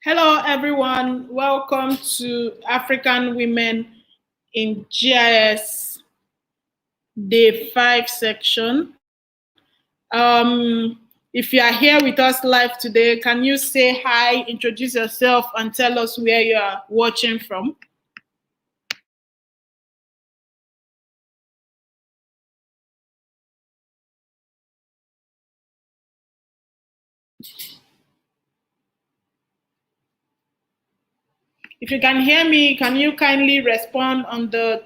Hello, everyone. Welcome to African Women in GIS Day 5 section. If you are here with us live today, can you say hi, introduce yourself, and tell us where you are watching from? If you can hear me, can you kindly respond on the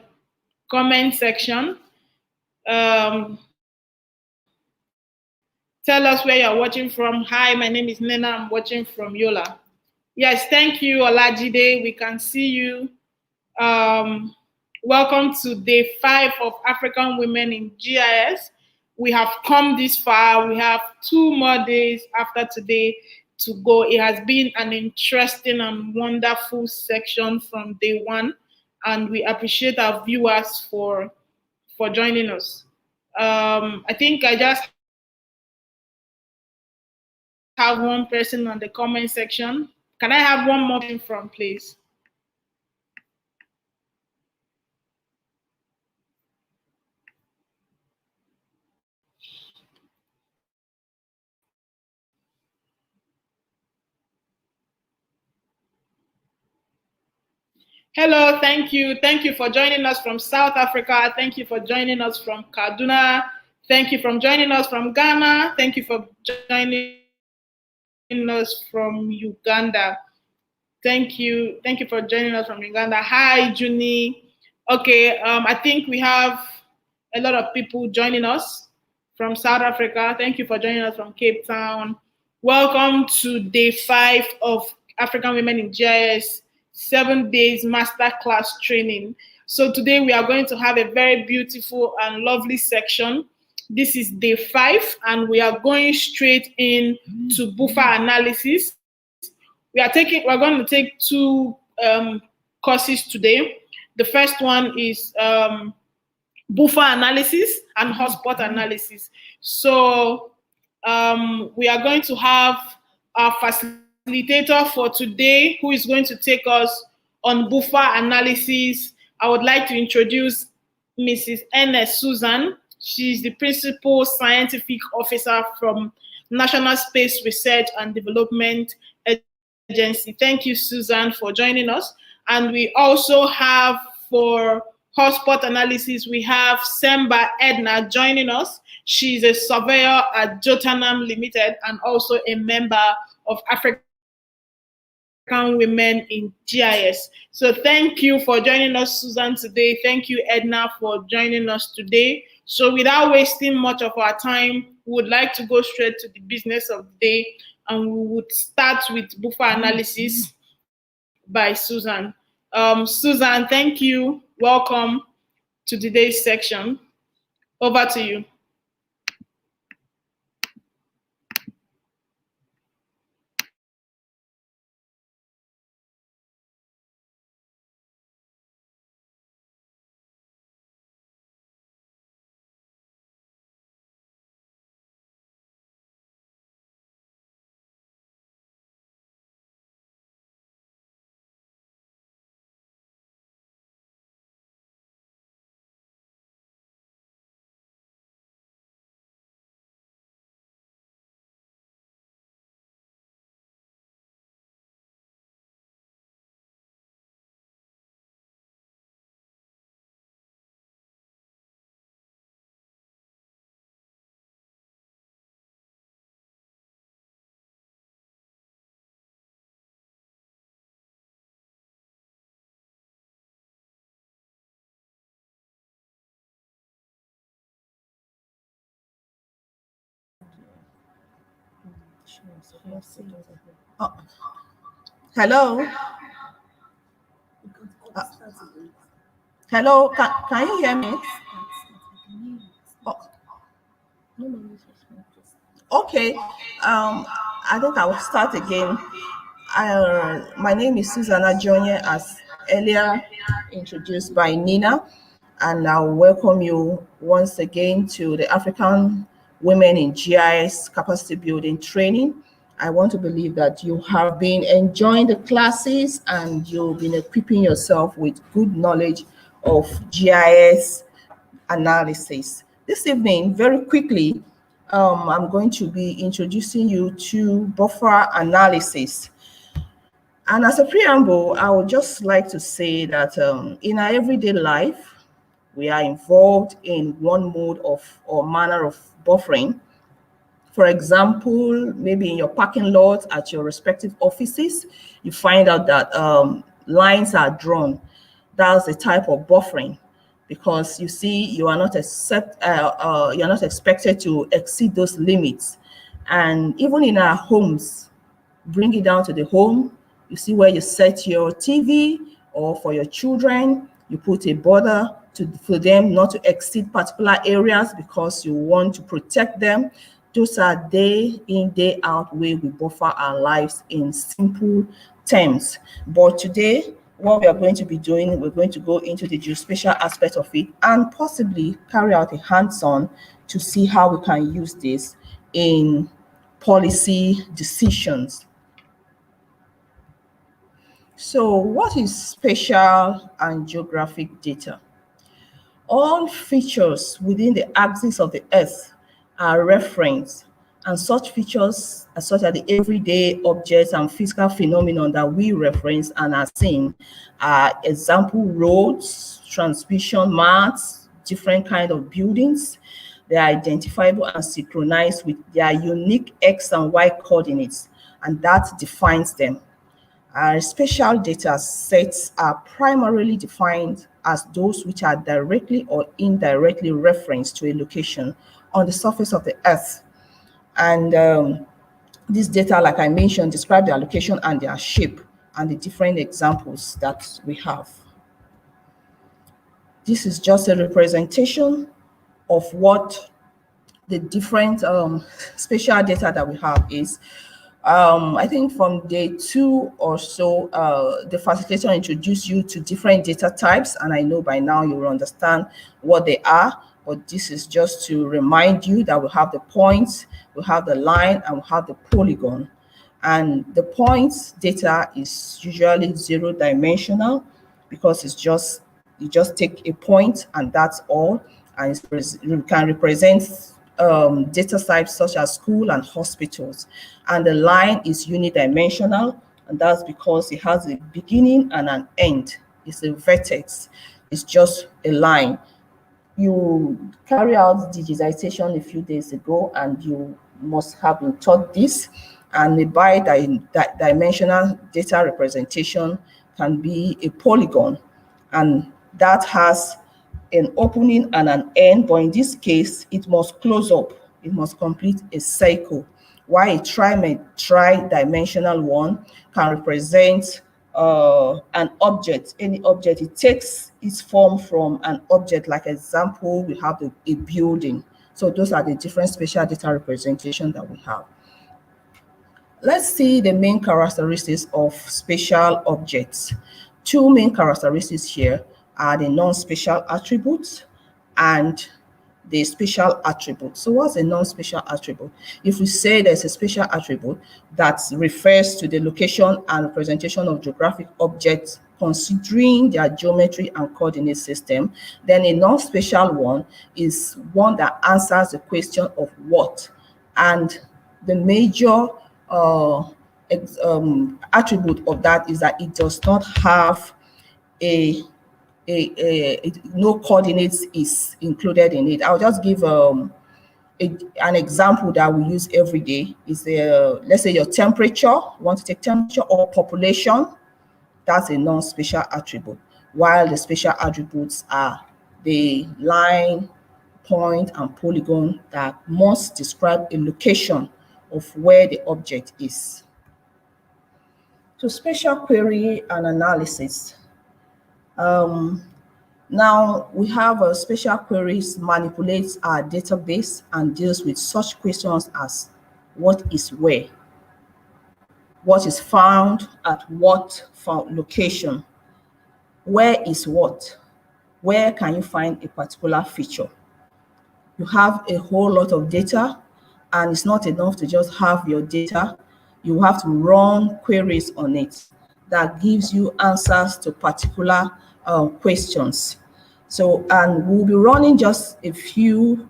comment section? Um, Tell us where you're watching from. Hi, my name is Nena. I'm watching from Yola. Yes, thank you, Olajide. We can see you. Welcome to day 5 of African Women in GIS. We have come this far. We have 2 more days after today to go. It has been an interesting and wonderful section from day 1, and we appreciate our viewers for joining us. I think I just have one person on the comment section. Can I have one more from, please? Hello, thank you. Thank you for joining us from South Africa. Thank you for joining us from Kaduna. Thank you for joining us from Ghana. Thank you for joining us from Uganda. Thank you. Thank you for joining us from Uganda. Hi, Junie. Okay, I think we have a lot of people joining us from South Africa. Thank you for joining us from Cape Town. Welcome to day 5 of African Women in GIS 7 days masterclass training. So today we are going to have a very beautiful and lovely section. This is day 5, and we are going straight into buffer analysis. We're going to take 2 courses today. The first one is buffer analysis and hotspot analysis. So we are going to have our facilitator for today, who is going to take us on buffer analysis. I would like to introduce Mrs. Ernest Susan. She's the Principal Scientific Officer from National Space Research and Development Agency. Thank you, Susan, for joining us. And we also have, for hotspot analysis, we have Semba Edna joining us. She's a surveyor at Jotanam Limited and also a member of African Women in GIS. So thank you for joining us, Susan, today. Thank you, Edna, for joining us today. So without wasting much of our time, we would like to go straight to the business of the day, and we would start with buffer analysis by Susan. Susan, thank you. Welcome to today's section. Over to you. Oh. Hello. Hello. Can you hear me? Oh. Okay. I think I will start again. My name is Susanna Jonye, as earlier introduced by Nina, and I welcome you once again to the African Women in GIS Capacity Building Training. I want to believe that you have been enjoying the classes and you've been equipping yourself with good knowledge of GIS analysis. This evening, very quickly, I'm going to be introducing you to buffer analysis. And as a preamble, I would just like to say that in our everyday life, we are involved in one mode of or manner of buffering. For example, maybe in your parking lot at your respective offices, you find out that lines are drawn. That's a type of buffering, because you see you're not expected to exceed those limits. And even in our homes, bring it down to the home. You see where you set your TV, or for your children, you put a border for them not to exceed particular areas because you want to protect them. Those are day in, day out way we buffer our lives in simple terms. But today, what we are going to be doing, we're going to go into the geospatial aspect of it and possibly carry out a hands-on to see how we can use this in policy decisions. So what is spatial and geographic data? All features within the axis of the Earth are referenced, and such features such as the everyday objects and physical phenomenon that we reference and are seeing are example roads, transmission marks, different kind of buildings. They are identifiable and synchronized with their unique X and Y coordinates, and that defines them. Our spatial data sets are primarily defined as those which are directly or indirectly referenced to a location on the surface of the Earth. And this data, like I mentioned, describe their location and their shape and the different examples that we have. This is just a representation of what the different spatial data that we have is. I think from day 2 or so, the facilitator introduced you to different data types, and I know by now you will understand what they are, but this is just to remind you that we have the points, we have the line, and we have the polygon. And the points data is usually 0-dimensional because you just take a point and that's all, and you can represent data types such as school and hospitals. And the line is unidimensional, and that's because it has a beginning and an end. It's a vertex. It's just a line. You carry out digitization a few days ago, and you must have been taught this. And a bi-dimensional data representation can be a polygon, and that has an opening and an end, but in this case, it must close up. It must complete a cycle. While a tri-dimensional one can represent an object, any object. It takes its form from an object. Like example, we have a building. So those are the different spatial data representation that we have. Let's see the main characteristics of spatial objects. Two main characteristics here are the non-spatial attributes and the spatial attribute. So what's a non-spatial attribute? If we say there's a spatial attribute that refers to the location and representation of geographic objects considering their geometry and coordinate system, then a non-spatial one is one that answers the question of what. And the major attribute of that is that it does not have no coordinates is included in it. I'll just give an example that we use every day. Is let's say your temperature, you want to take temperature or population, that's a non-spatial attribute, while the spatial attributes are the line, point, and polygon that must describe a location of where the object is. So spatial query and analysis. Now we have spatial queries manipulates our database and deals with such questions as what is where, what is found at what location, where is what, where can you find a particular feature. You have a whole lot of data, and it's not enough to just have your data. you have to run queries on it that gives you answers to particular questions. So, and we'll be running just a few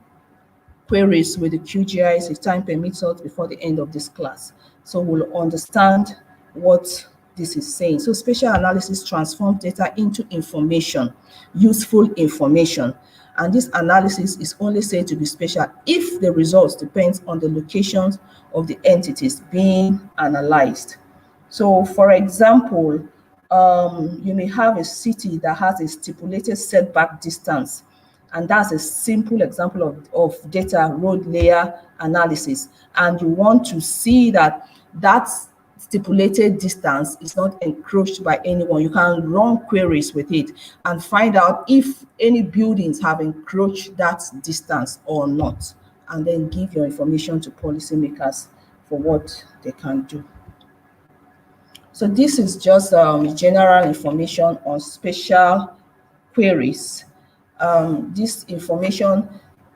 queries with the QGIS if time permits us before the end of this class. So we'll understand what this is saying. So spatial analysis transforms data into information, useful information. And this analysis is only said to be spatial if the results depends on the locations of the entities being analyzed. So for example, you may have a city that has a stipulated setback distance, and that's a simple example of data road layer analysis. And you want to see that that stipulated distance is not encroached by anyone. You can run queries with it and find out if any buildings have encroached that distance or not, and then give your information to policymakers for what they can do. So this is just general information on spatial queries. This information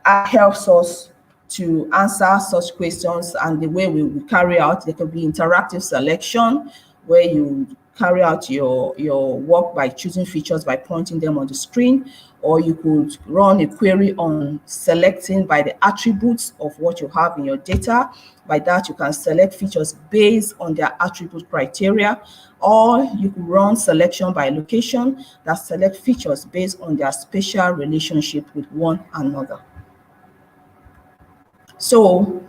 helps us to answer such questions, and the way we carry out, there could be interactive selection where you carry out your work by choosing features by pointing them on the screen, or you could run a query on selecting by the attributes of what you have in your data. By that, you can select features based on their attribute criteria, or you could run selection by location that select features based on their spatial relationship with one another. So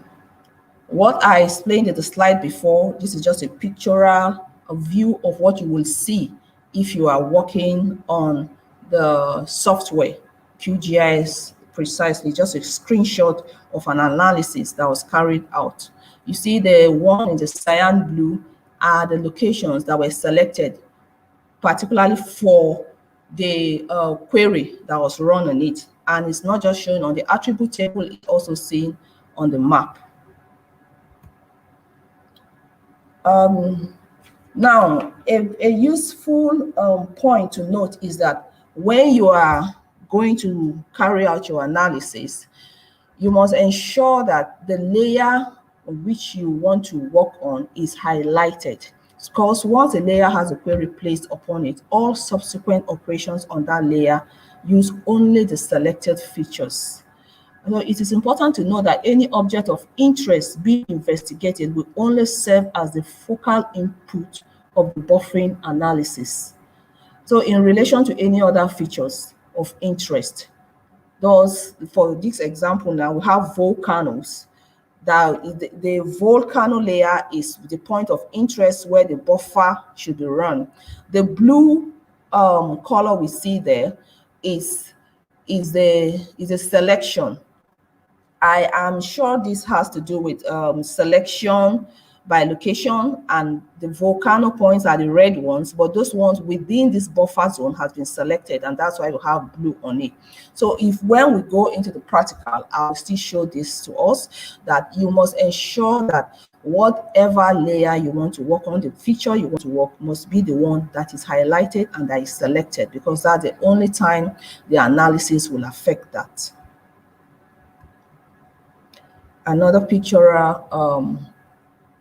what I explained in the slide before, this is just a pictorial view of what you will see if you are working on the software, QGIS precisely, just a screenshot of an analysis that was carried out. You see the one in the cyan blue are the locations that were selected, particularly for the query that was run on it. And it's not just shown on the attribute table, it's also seen on the map. Now, a useful point to note is that when you are going to carry out your analysis, you must ensure that the layer which you want to work on is highlighted. Because once a layer has a query placed upon it, all subsequent operations on that layer use only the selected features. So it is important to know that any object of interest being investigated will only serve as the focal input of the buffering analysis. So in relation to any other features of interest, thus for this example now, we have volcanoes. That the volcano layer is the point of interest where the buffer should be run. The blue color we see there is a selection. I am sure this has to do with selection by location, and the volcano points are the red ones, but those ones within this buffer zone has been selected, and that's why we have blue on it. So if when we go into the practical, I'll still show this to us, that you must ensure that whatever layer you want to work on, the feature you want to work must be the one that is highlighted and that is selected, because that's the only time the analysis will affect that. Another pictorial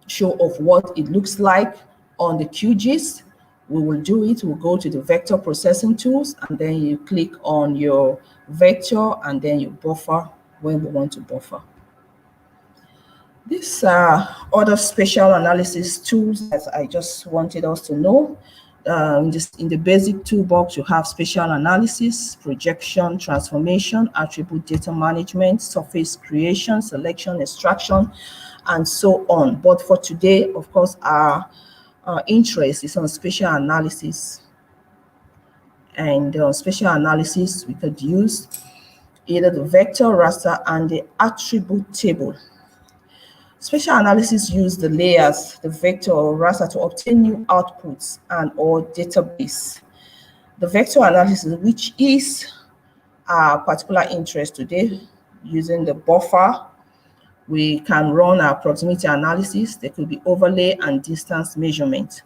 show of what it looks like on the QGIS. We will do it. We'll go to the vector processing tools, and then you click on your vector, and then you buffer when we want to buffer. These are other spatial analysis tools that I just wanted us to know. In the basic toolbox, you have spatial analysis, projection, transformation, attribute data management, surface creation, selection, extraction, and so on. But for today, of course, our interest is on spatial analysis. And spatial analysis, we could use either the vector, raster, and the attribute table. Spatial analysis use the layers, the vector or raster, to obtain new outputs and or database. The vector analysis, which is our particular interest today, using the buffer, we can run our proximity analysis. There could be overlay and distance measurement.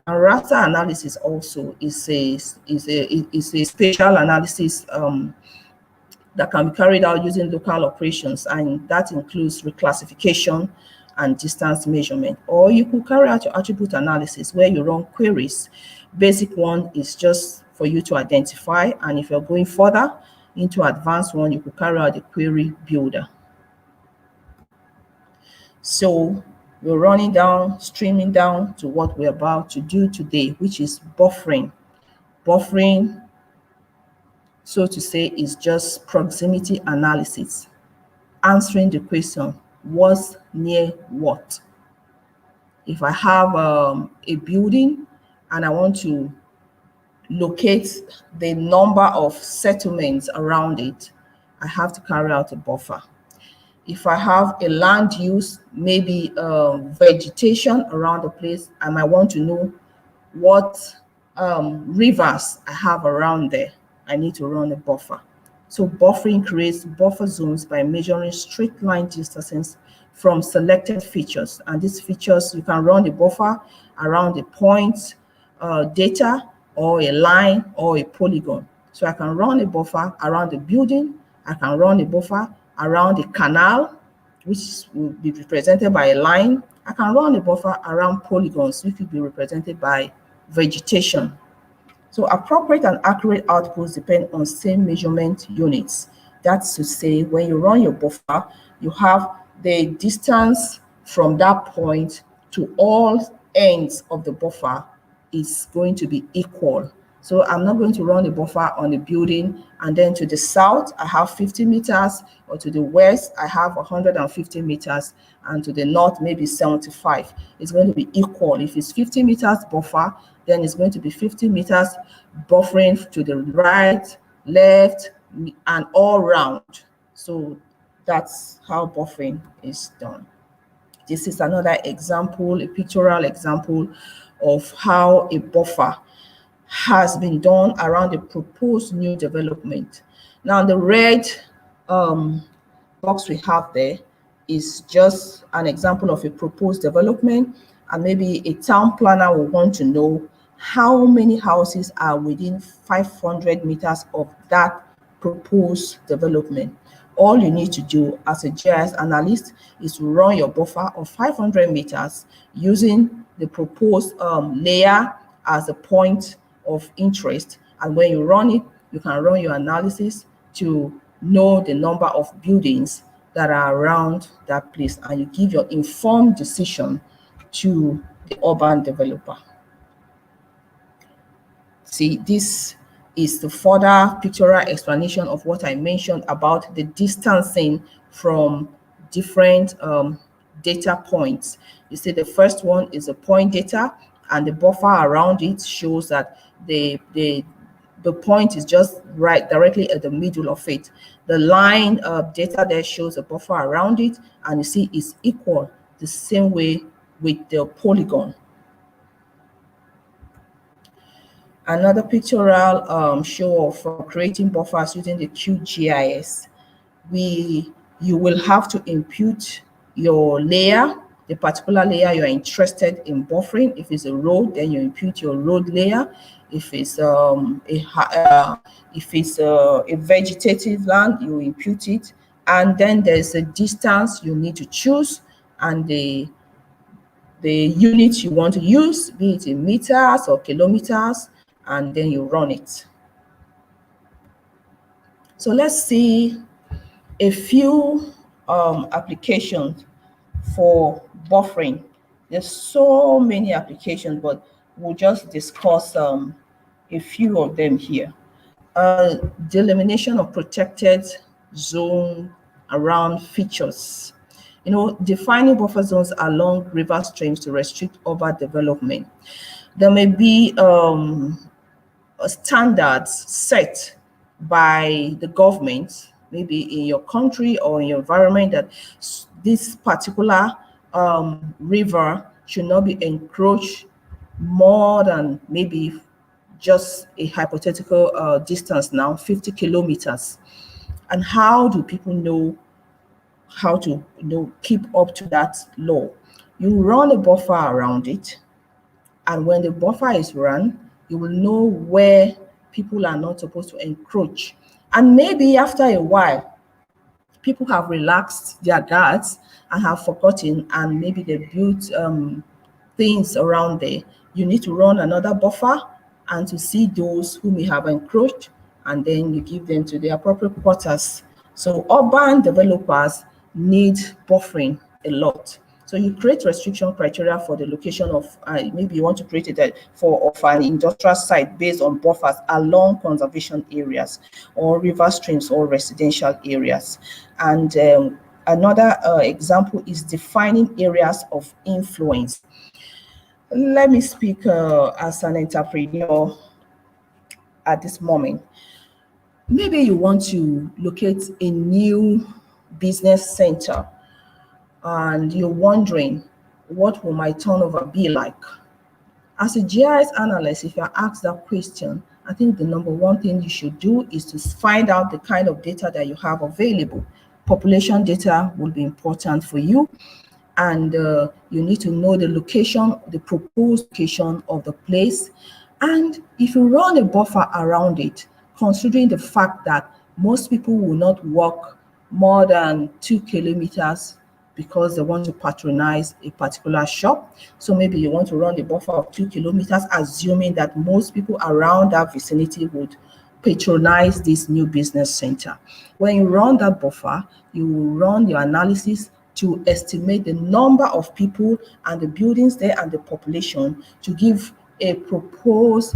And raster analysis also is a spatial analysis that can be carried out using local operations, and that includes reclassification and distance measurement. Or you could carry out your attribute analysis where you run queries. Basic one is just for you to identify, and if you're going further into advanced one, you could carry out the query builder. So we're running down, streaming down to what we're about to do today, which is buffering. Buffering, so to say, is just proximity analysis, answering the question, what's near what? If I have a building and I want to locate the number of settlements around it, I have to carry out a buffer. If I have a land use, maybe vegetation around the place, I might want to know what rivers I have around there. I need to run a buffer. So buffering creates buffer zones by measuring straight line distances from selected features. And these features, you can run a buffer around a point data or a line or a polygon. So I can run a buffer around the building. I can run a buffer around a canal, which will be represented by a line. I can run a buffer around polygons, which will be represented by vegetation. So appropriate and accurate outputs depend on same measurement units. That's to say, when you run your buffer, you have the distance from that point to all ends of the buffer is going to be equal. So I'm not going to run a buffer on a building and then to the south I have 50 meters, or to the west I have 150 meters, and to the north maybe 75. It's going to be equal. If it's 50 meters buffer, then it's going to be 50 meters buffering to the right, left, and all round. So that's how buffering is done. This is another example, a pictorial example of how a buffer has been done around the proposed new development. Now, the red box we have there is just an example of a proposed development, and maybe a town planner will want to know how many houses are within 500 meters of that proposed development. All you need to do as a GIS analyst is to run your buffer of 500 meters using the proposed layer as a point of interest. And when you run it, you can run your analysis to know the number of buildings that are around that place, and you give your informed decision to the urban developer. See, this is the further pictorial explanation of what I mentioned about the distancing from different data points. You see, the first one is a point data, and the buffer around it shows that the point is just right directly at the middle of it. The line of data there shows a buffer around it, and you see it's equal the same way with the polygon. Another pictorial show of creating buffers using the QGIS. You will have to input your layer, the particular layer you are interested in buffering. If it's a road, then you input your road layer. If it's a vegetative land, you input it, and then there's a distance you need to choose, and the unit you want to use, be it in meters or kilometers, and then you run it. So let's see a few applications for buffering. There's so many applications, but we'll just discuss a few of them here. Delimitation of protected zone around features. You know, defining buffer zones along river streams to restrict urban development. There may be standards set by the government, maybe in your country or in your environment, that this particular river should not be encroached more than maybe just a hypothetical distance now, 50 kilometers. And how do people know how to keep up to that law? You run a buffer around it, and when the buffer is run, you will know where people are not supposed to encroach. And maybe after a while, people have relaxed their guards and have forgotten, and maybe they built things around there, you need to run another buffer and to see those who may have encroached, and then you give them to the appropriate quarters. So urban developers need buffering a lot. So you create restriction criteria for the location of, maybe you want to create it for of an industrial site based on buffers along conservation areas or river streams or residential areas. And another example is defining areas of influence. Let me speak as an entrepreneur at this moment. Maybe you want to locate a new business center and you're wondering, what will my turnover be like? As a GIS analyst, if you're asked that question, I think the number one thing you should do is to find out the kind of data that you have available. Population data will be important for you, and you need to know the location, the proposed location of the place. And if you run a buffer around it, considering the fact that most people will not walk more than 2 kilometers because they want to patronize a particular shop. So maybe you want to run a buffer of 2 kilometers, assuming that most people around that vicinity would patronize this new business center. When you run that buffer, you will run your analysis to estimate the number of people and the buildings there and the population to give a proposed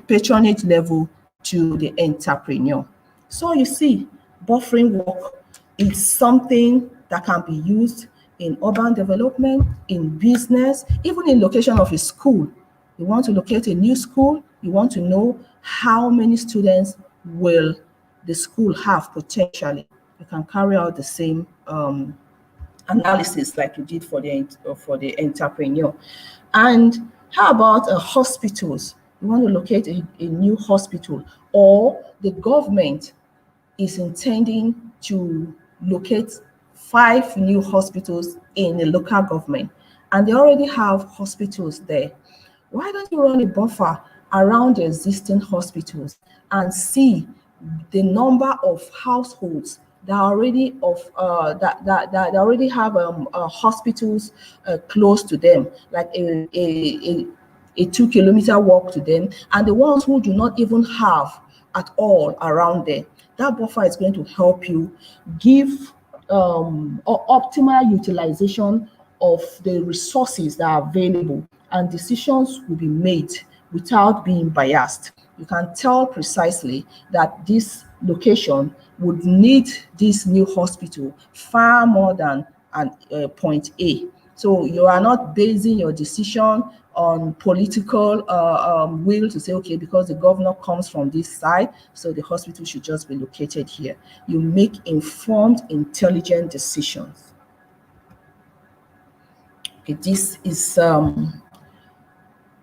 patronage level to the entrepreneur. So you see, buffering work is something that can be used in urban development, in business, even in location of a school. You want to locate a new school, you want to know how many students will the school have potentially. You can carry out the same analysis like you did for the entrepreneur. And how about hospitals? You want to locate a new hospital, or the government is intending to locate 5 new hospitals in the local government, and they already have hospitals there. Why don't you run a buffer around the existing hospitals and see the number of households that already already have hospitals close to them, like a 2 kilometer walk to them, and the ones who do not even have at all around there. That buffer is going to help you give optimal utilization of the resources that are available, and decisions will be made without being biased. You can tell precisely that this location would need this new hospital far more than point A. So you are not basing your decision on political will to say, okay, because the governor comes from this side, so the hospital should just be located here. You make informed, intelligent decisions. Okay, this is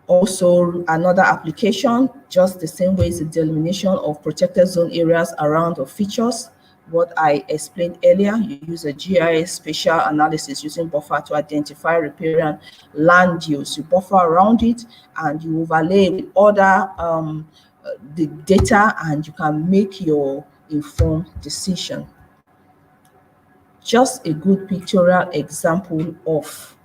also another application, just the same way as the delimitation of protected zone areas around the features. What I explained earlier, you use a GIS spatial analysis using buffer to identify riparian land use. You buffer around it and you overlay with other the data, and you can make your informed decision. Just a good pictorial example of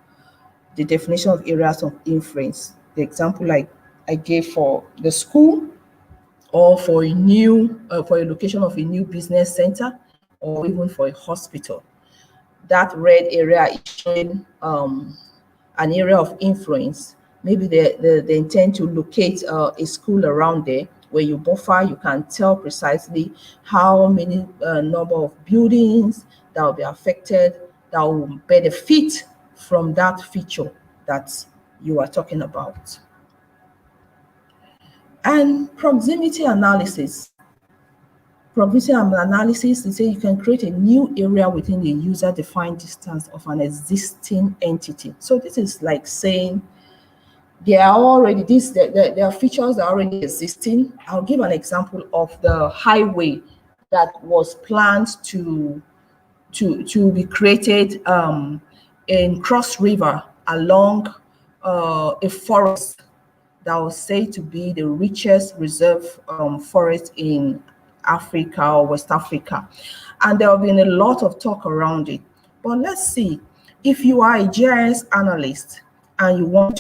the definition of areas of influence. The example I gave for the school, or for a new for a location of a new business center, or even for a hospital. That red area is showing an area of influence. Maybe they intend to locate a school around there. Where you buffer, you can tell precisely how many number of buildings that will be affected, that will benefit from that feature that you are talking about. And proximity analysis. Proximity analysis is say you can create a new area within the user-defined distance of an existing entity. So this is like saying they are already there are features that are already existing. I'll give an example of the highway that was planned to be created in Cross River along a forest that was said to be the richest reserve forest in Africa or West Africa. And there have been a lot of talk around it. But let's see, if you are a GIS analyst and you want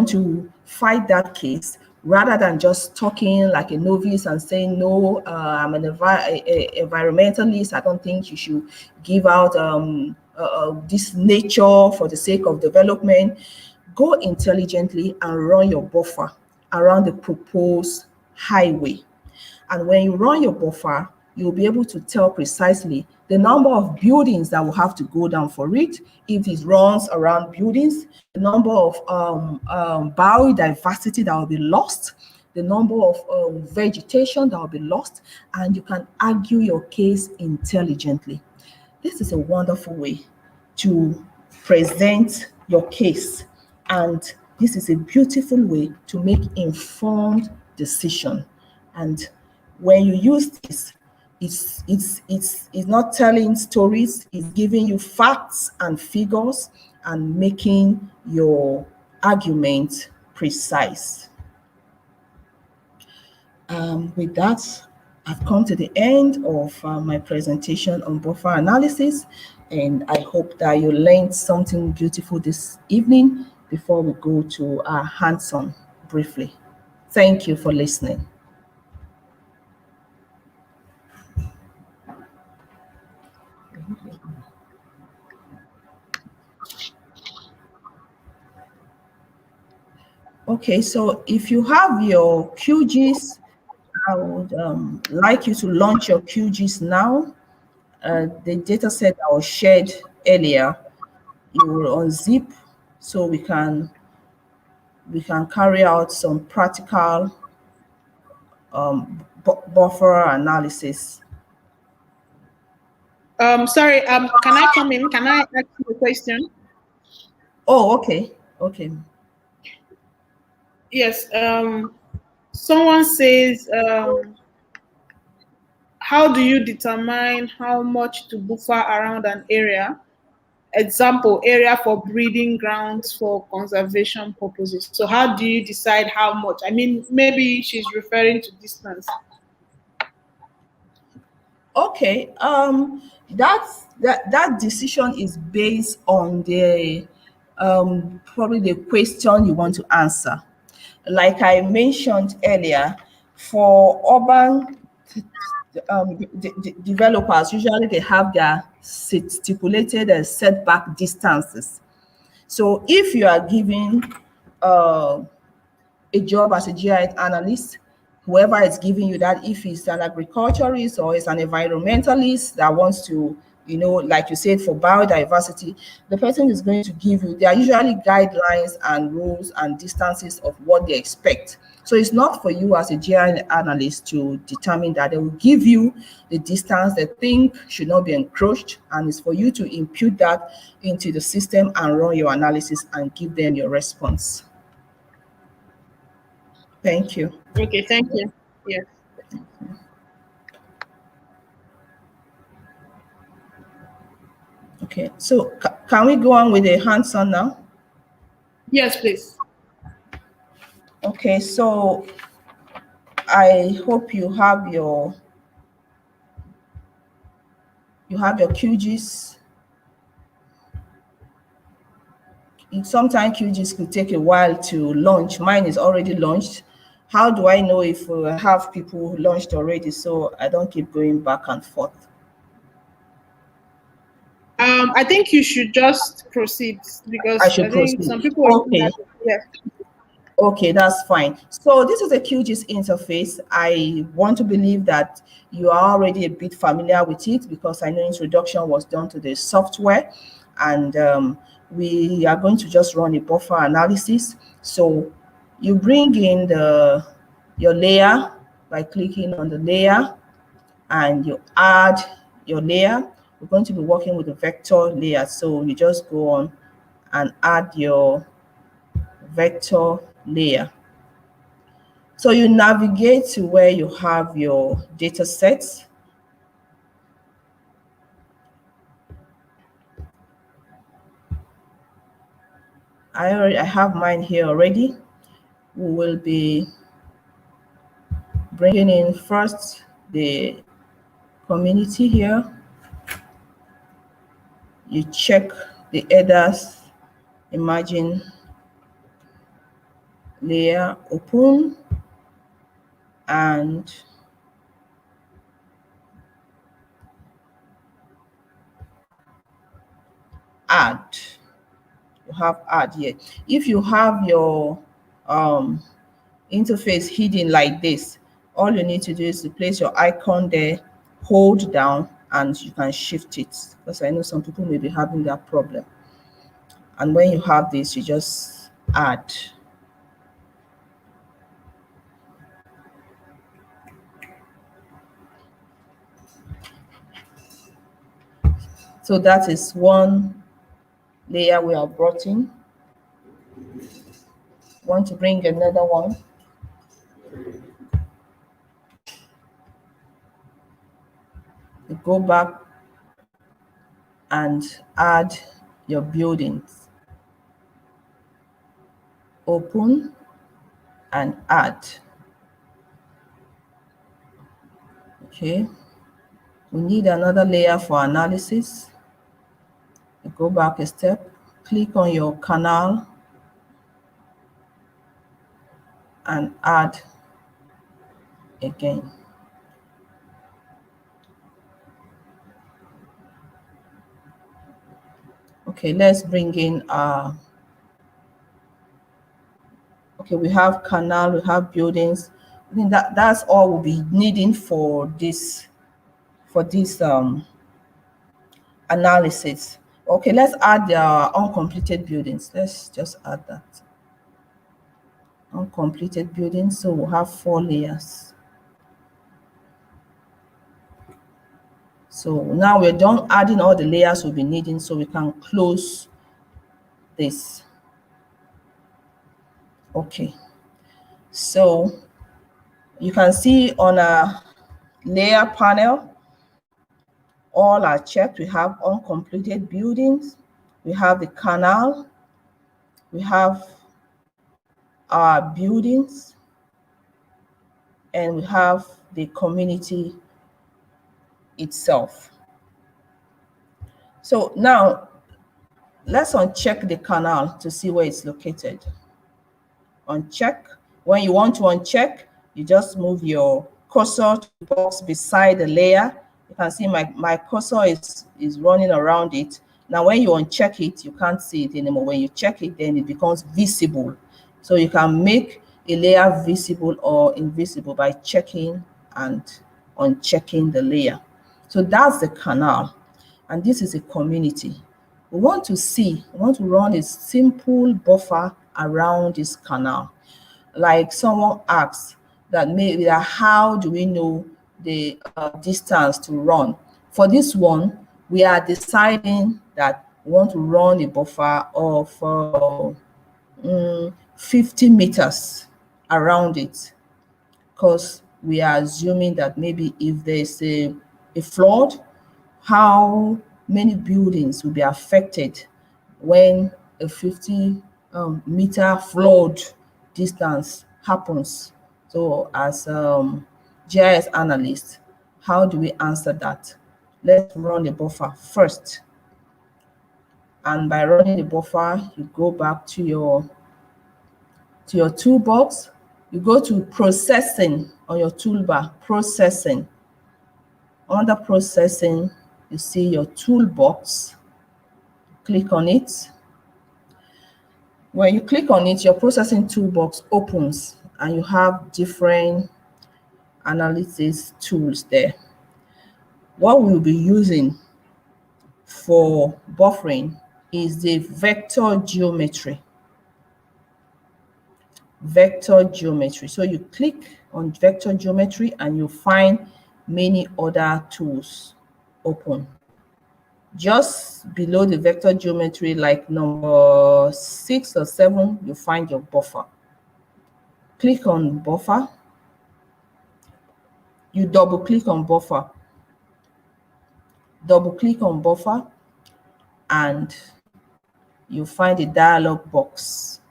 to fight that case rather than just talking like a novice and saying, no, I'm an environmentalist. I don't think you should give out this nature for the sake of development. Go intelligently and run your buffer around the proposed highway. And when you run your buffer, you'll be able to tell precisely the number of buildings that will have to go down for it, if it runs around buildings, the number of biodiversity that will be lost, the number of vegetation that will be lost, and you can argue your case intelligently. This is a wonderful way to present your case, and this is a beautiful way to make informed decision. And when you use this, it's not telling stories, it's giving you facts and figures and making your argument precise. With that, I've come to the end of my presentation on buffer analysis, and I hope that you learned something beautiful this evening before we go to our hands-on briefly. Thank you for listening. Okay, so if you have your QGIS, I would like you to launch your QGIS now. The data set I was shared earlier, you will unzip so we can carry out some practical buffer analysis. Sorry, can I come in? Can I ask you a question? Oh, okay. Okay. Yes. Someone says, how do you determine how much to buffer around an area? Example, area for breeding grounds for conservation purposes. So how do you decide how much? I mean, maybe she's referring to distance. Okay. That decision is based on the probably the question you want to answer. Like I mentioned earlier, for urban developers, usually they have their stipulated setback distances. So if you are given a job as a GIS analyst, whoever is giving you that, if it's an agriculturist or it's an environmentalist that wants to, like you said, for biodiversity, the person is going to give you, there are usually guidelines and rules and distances of what they expect. So it's not for you as a GIS analyst to determine that. They will give you the distance they think should not be encroached, and it's for you to impute that into the system and run your analysis and give them your response. Thank you. Okay, thank you. Yes. Okay, so can we go on with the hands-on now? Yes, please. Okay, so I hope you have your QGIS. Sometimes QGIS could take a while to launch. Mine is already launched. How do I know if we have people launched already, so I don't keep going back and forth? I think you should just proceed because I should I think proceed. some people are Okay. yes. Okay, that's fine. So this is a QGIS interface. I want to believe that you are already a bit familiar with it because I know introduction was done to the software, and we are going to just run a buffer analysis. So you bring in your layer by clicking on the layer, and you add your layer. We're going to be working with the vector layer, so you just go on and add your vector layer. So you navigate to where you have your data sets. I have mine here already. We will be bringing in first the community here. You check the headers, imagine layer, open, and add. You have add here. If you have your interface hidden like this, all you need to do is to place your icon there, hold down, and you can shift it, because I know some people may be having that problem. And when you have this, you just add. So that is one layer we have brought in. Want to bring another one. You go back and add your buildings. Open and add. Okay. We need another layer for analysis. You go back a step, click on your canal and add again. Okay, let's bring in okay, we have canal, we have buildings. I think that's all we'll be needing for this analysis. Okay, let's add the uncompleted buildings. Let's just add that. Uncompleted buildings, so we'll have 4 layers. So now we're done adding all the layers we'll be needing, so we can close this. Okay, so you can see on a layer panel, all are checked. We have uncompleted buildings, we have the canal, we have our buildings, and we have the community itself. So now let's uncheck the canal to see where it's located. Uncheck. When you want to uncheck, you just move your cursor to the box beside the layer. You can see my cursor is running around it. Now when you uncheck it, you can't see it anymore. When you check it, then it becomes visible. So you can make a layer visible or invisible by checking and unchecking the layer. So that's the canal, and this is a community. We want to run a simple buffer around this canal. Like someone asks that maybe how do we know the distance to run? For this one, we are deciding that we want to run a buffer of 50 meters around it, because we are assuming that maybe if there's a flood, how many buildings will be affected when a 50 meter flood distance happens. So as GIS analysts, how do we answer that? Let's run the buffer first. And by running the buffer, you go back to your toolbox. You go to processing on your toolbar, processing. Under processing, you see your toolbox. Click on it. When you click on it, your processing toolbox opens and you have different analysis tools there. What we'll be using for buffering is the vector geometry. Vector geometry. So you click on vector geometry and you find many other tools open. Just below the vector geometry, like number 6 or 7, you find your buffer. Click on buffer. You double click on buffer. Double click on buffer and you find a dialog box.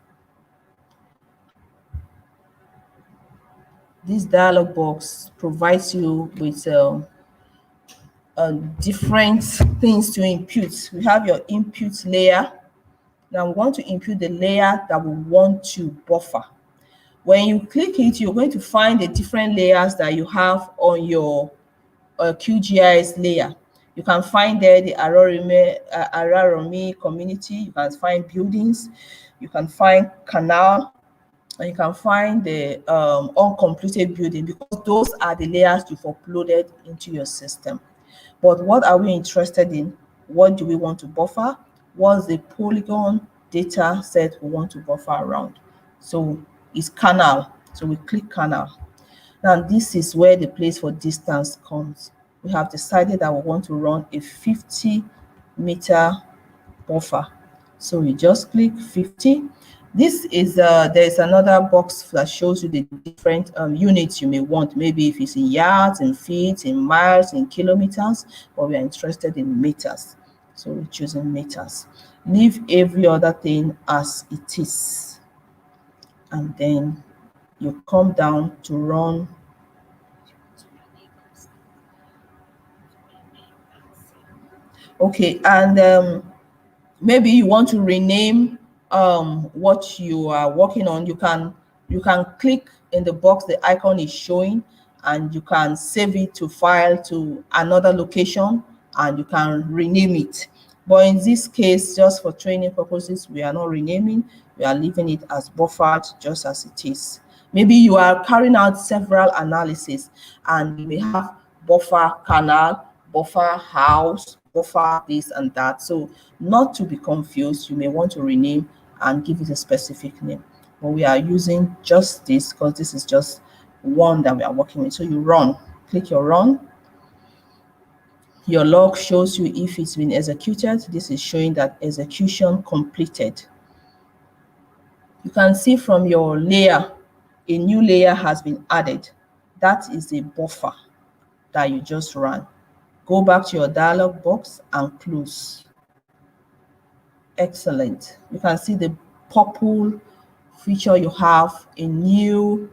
This dialog box provides you with different things to input. We have your input layer. Now we want to input the layer that we want to buffer. When you click it, you're going to find the different layers that you have on your QGIS layer. You can find there the Araromi community, you can find buildings, you can find canal, and you can find the uncompleted building, because those are the layers you've uploaded into your system. But what are we interested in? What do we want to buffer? What's the polygon data set we want to buffer around? So it's canal. So we click canal. Now this is where the place for distance comes. We have decided that we want to run a 50-meter buffer. So we just click 50. This is there's another box that shows you the different units you may want. Maybe if it's in yards, in feet, in miles, in kilometers, but we are interested in meters. So we're choosing meters. Leave every other thing as it is. And then you come down to run. Okay, and maybe you want to rename what you are working on. You can click in the box the icon is showing, and you can save it to file to another location, and you can rename it. But in this case, just for training purposes, we are not renaming, we are leaving it as buffered just as it is. Maybe you are carrying out several analyses, and you may have buffer canal, buffer house, buffer this and that. So not to be confused, you may want to rename and give it a specific name. But we are using just this because this is just one that we are working with. So you run, click your run. Your log shows you if it's been executed. This is showing that execution completed. You can see from your layer, a new layer has been added. That is a buffer that you just ran. Go back to your dialog box and close. Excellent. You can see the purple feature you have, a new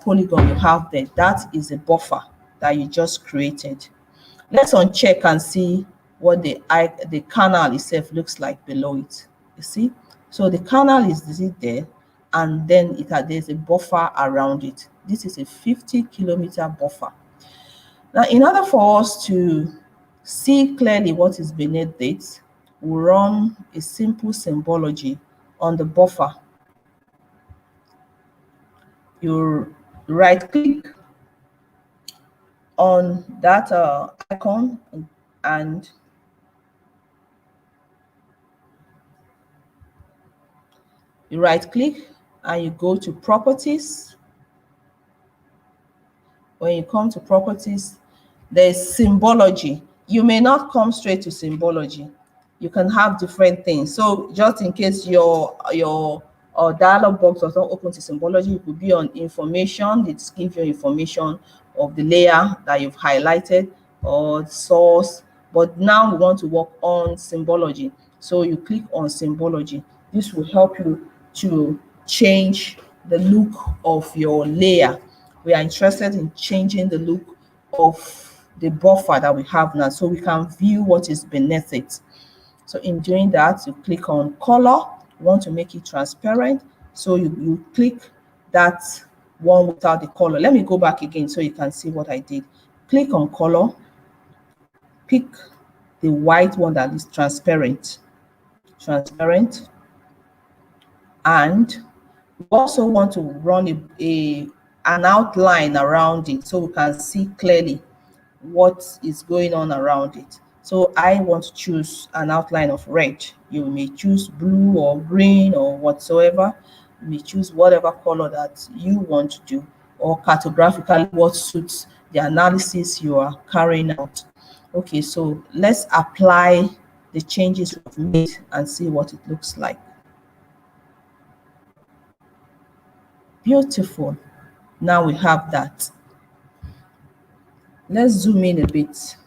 polygon you have there. That is a buffer that you just created. Let's uncheck and see what the canal itself looks like below it. You see? So the canal is there, and then there's a buffer around it. This is a 50-kilometer buffer. Now, in order for us to see clearly what is beneath it, we'll run a simple symbology on the buffer. You right-click on that icon, and you right-click and you go to Properties. When you come to Properties, there's Symbology. You may not come straight to Symbology. You can have different things. So just in case your dialog box was not open to Symbology, it could be on Information. It gives you information of the layer that you've highlighted or source. But now we want to work on Symbology. So you click on Symbology. This will help you to change the look of your layer. We are interested in changing the look of the buffer that we have now, so we can view what is beneath it. So in doing that, you click on color. You want to make it transparent, so you click that one without the color. Let me go back again so you can see what I did. Click on color, pick the white one that is transparent, and we also want to run an outline around it so we can see clearly what is going on around it. So I want to choose an outline of red. You may choose blue or green or whatsoever. You may choose whatever color that you want to do, or cartographically what suits the analysis you are carrying out. Okay, so let's apply the changes we've made and see what it looks like. Beautiful. Now we have that. Let's zoom in a bit.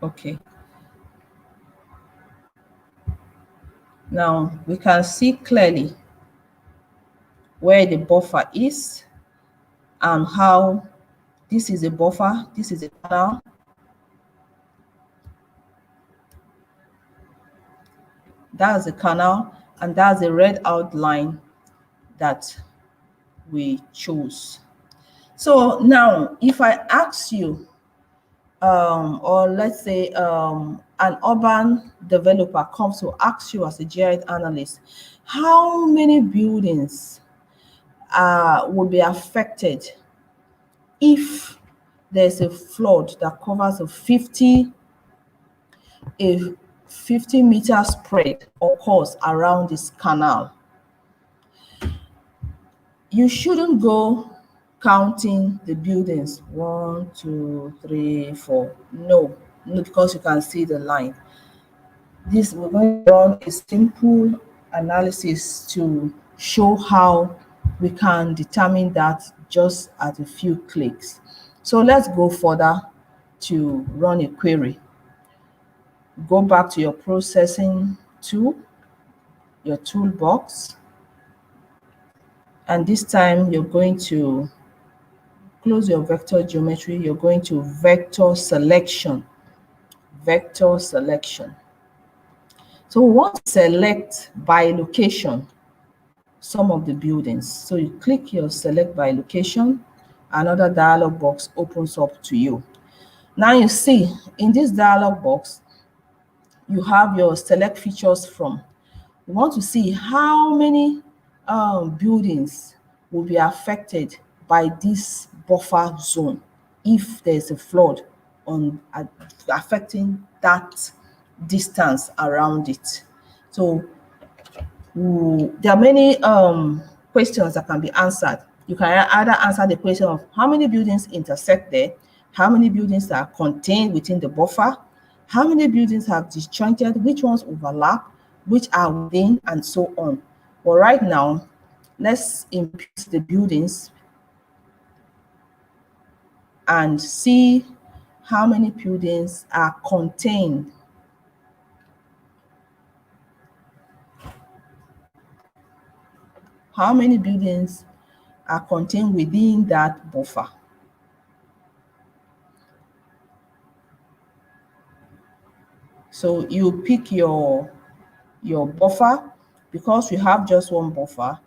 Okay. Now we can see clearly where the buffer is and how this is a buffer, this is a canal. That's the canal, and that's the red outline that we choose. So now, if I ask you, or let's say an urban developer comes to ask you as a GIS analyst, how many buildings will be affected if there's a flood that covers a 50-meter spread occurs around this canal? You shouldn't go counting the buildings, 1, 2, 3, 4. No, because you can see the line. This, we're going to run a simple analysis to show how we can determine that just at a few clicks. So let's go further to run a query. Go back to your processing tool, your toolbox, and this time you're going to close your vector geometry. You're going to vector selection. Vector selection. So we want to select by location some of the buildings. So you click your select by location, another dialog box opens up to you. Now you see in this dialog box, you have your select features from. We want to see how many buildings will be affected by this buffer zone if there's a flood on affecting that distance around it. So there are many questions that can be answered. You can either answer the question of how many buildings intersect there, how many buildings are contained within the buffer, how many buildings have disjointed, which ones overlap, which are within, and so on. But right now, let's impute the buildings and see how many buildings are contained. How many buildings are contained within that buffer? So you pick your buffer. Because we have just one buffer,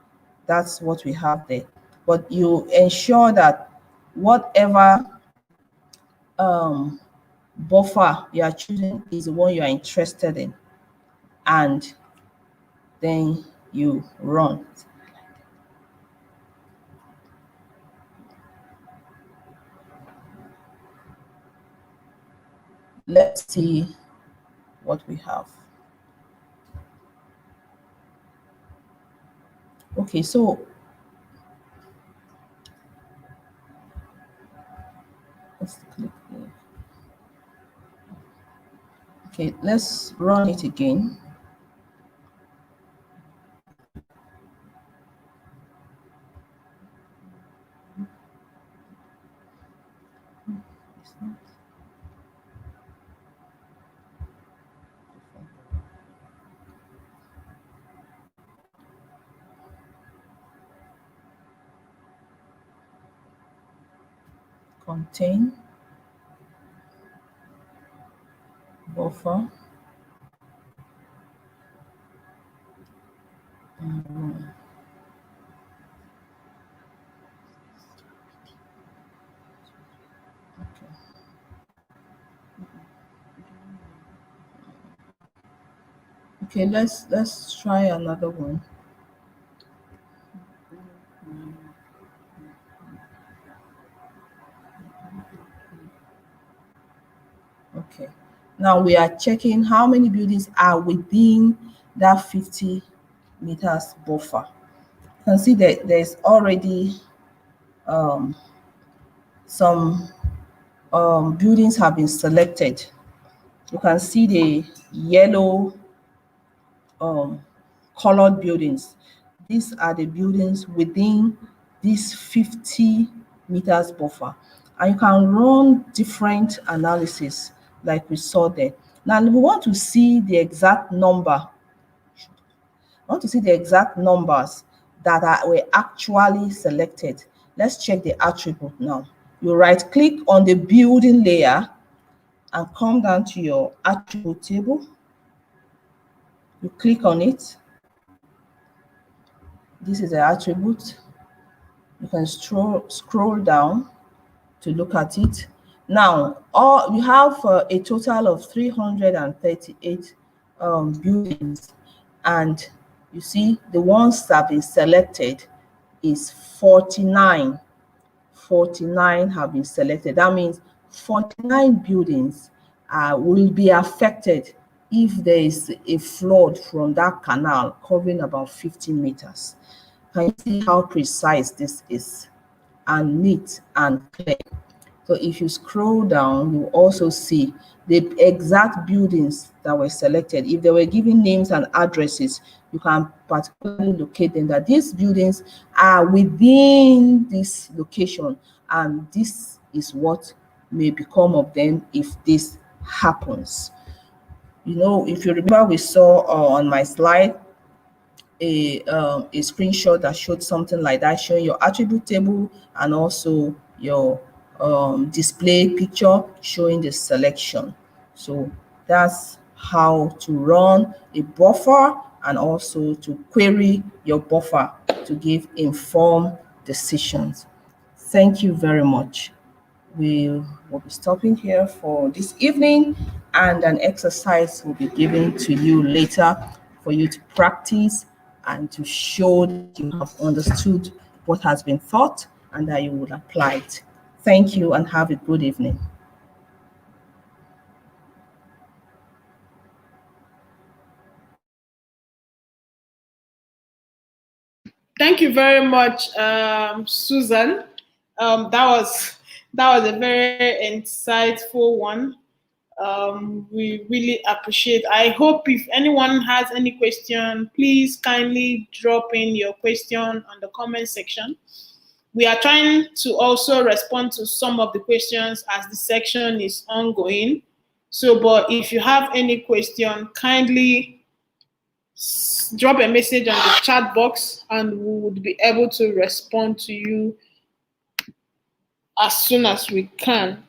that's what we have there. But you ensure that whatever buffer you are choosing is the one you are interested in, and then you run. Let's see what we have. Okay, so let's click here. Okay, let's run it again. Contain buffer and run. Okay, let's try another one. Okay, now we are checking how many buildings are within that 50 meters buffer. You can see that there's already some buildings have been selected. You can see the yellow colored buildings. These are the buildings within this 50 meters buffer. And you can run different analysis like we saw there. Now we want to see the exact number. I want to see the exact numbers that were actually selected. Let's check the attribute now. You right click on the building layer and come down to your attribute table. You click on it. This is the attribute. You can scroll down to look at it. Now, we have a total of 338 buildings, and you see the ones that have been selected is 49. 49 have been selected. That means 49 buildings will be affected if there is a flood from that canal covering about 50 meters. Can you see how precise this is, and neat and clear? So if you scroll down, you also see the exact buildings that were selected. If they were given names and addresses, you can particularly locate them, that these buildings are within this location, and this is what may become of them if this happens. You know, if you remember, we saw on my slide a screenshot that showed something like that, showing your attribute table and also your display picture showing the selection. So that's how to run a buffer and also to query your buffer to give informed decisions. Thank you very much. We will be stopping here for this evening, and an exercise will be given to you later for you to practice and to show that you have understood what has been taught and that you will apply it. Thank you and have a good evening. Thank you very much, Susan. That was a very insightful one. We really appreciate. I hope if anyone has any question, please kindly drop in your question on the comment section. We are trying to also respond to some of the questions as the section is ongoing. So, but if you have any question, kindly drop a message on the chat box and we would be able to respond to you as soon as we can.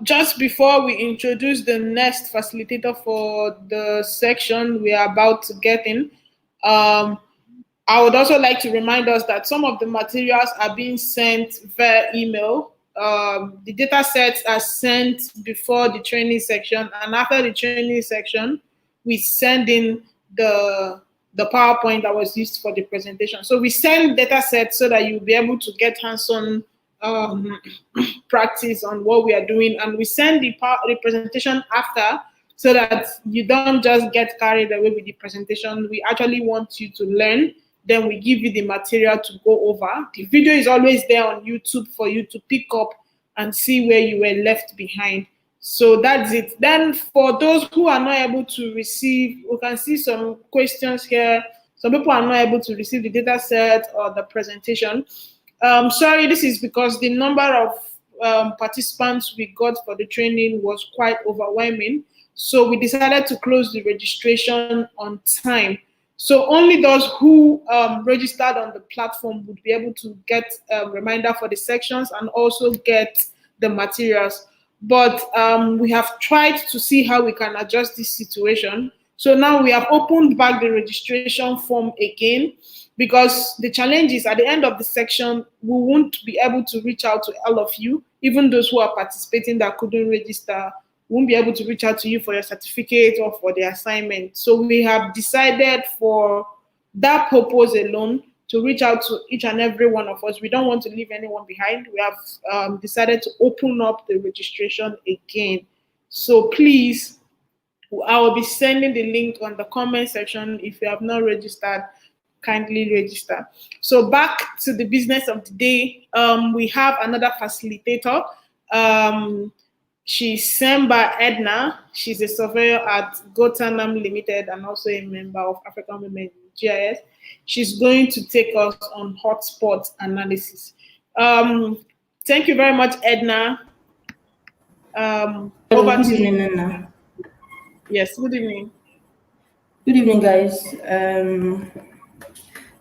Just before we introduce the next facilitator for the section we are about to get in, I would also like to remind us that some of the materials are being sent via email. The data sets are sent before the training section, and after the training section, we send in the PowerPoint that was used for the presentation. So we send data sets so that you'll be able to get hands-on practice on what we are doing, and we send the presentation after so that you don't just get carried away with the presentation. We actually want you to learn. Then we give you the material to go over. The video is always there on YouTube for you to pick up and see where you were left behind. So that's it. Then for those who are not able to receive, we can see some questions here. Some people are not able to receive the data set or the presentation. Sorry, this is because the number of participants we got for the training was quite overwhelming. So we decided to close the registration on time. So only those who registered on the platform would be able to get a reminder for the sections and also get the materials. But we have tried to see how we can adjust this situation. So now we have opened back the registration form again, because the challenge is at the end of the section, we won't be able to reach out to all of you, even those who are participating that couldn't register won't be able to reach out to you for your certificate or for the assignment. So we have decided for that purpose alone to reach out to each and every one of us. We don't want to leave anyone behind. We have decided to open up the registration again. So please, I will be sending the link on the comment section. If you have not registered, kindly register. So back to the business of the day. We have another facilitator. She's Semba Edna. She's a surveyor at Gotanam Limited and also a member of African Women GIS. She's going to take us on hotspot analysis. Thank you very much, Edna. Over Hello, good to you. evening, Nana. Yes, good evening. Good evening, guys.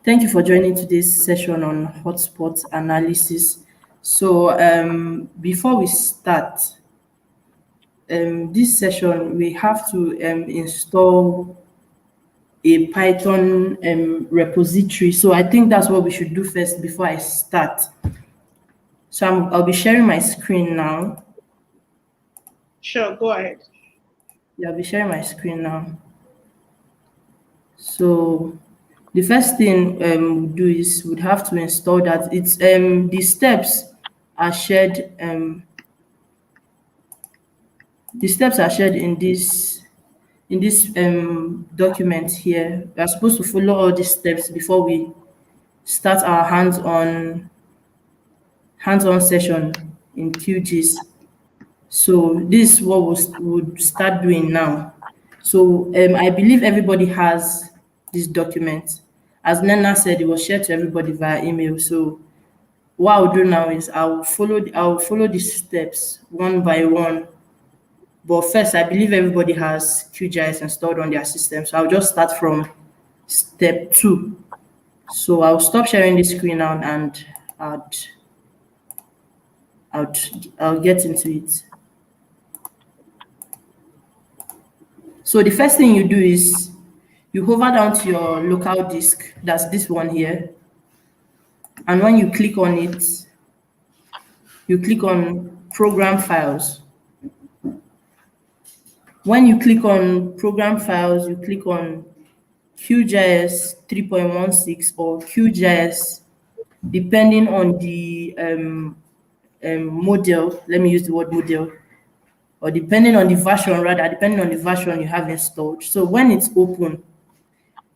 Thank you for joining today's session on hotspot analysis. So, before we start this session, we have to install a Python repository. So, I think that's what we should do first before I start. So, I'll be sharing my screen now. Sure, go ahead. Yeah, I'll be sharing my screen now. So, the first thing we do is we'd have to install that. It's the steps are shared. The steps are shared in this document here. We are supposed to follow all these steps before we start our hands-on session in QGIS. So this is what would start doing now. So I believe everybody has this document. As Nana said, it was shared to everybody via email. So what I'll do now is I'll follow these steps one by one. But first, I believe everybody has QGIS installed on their system. So I'll just start from step 2. So I'll stop sharing the screen now and I'll, I'll, I'll get into it. So the first thing you do is you hover down to your local disk, that's this one here. And when you click on it, you click on program files. When you click on program files, you click on QGIS 3.16 or QGIS, depending on the model. Let me use the word model, or depending on the version you have installed. So when it's open,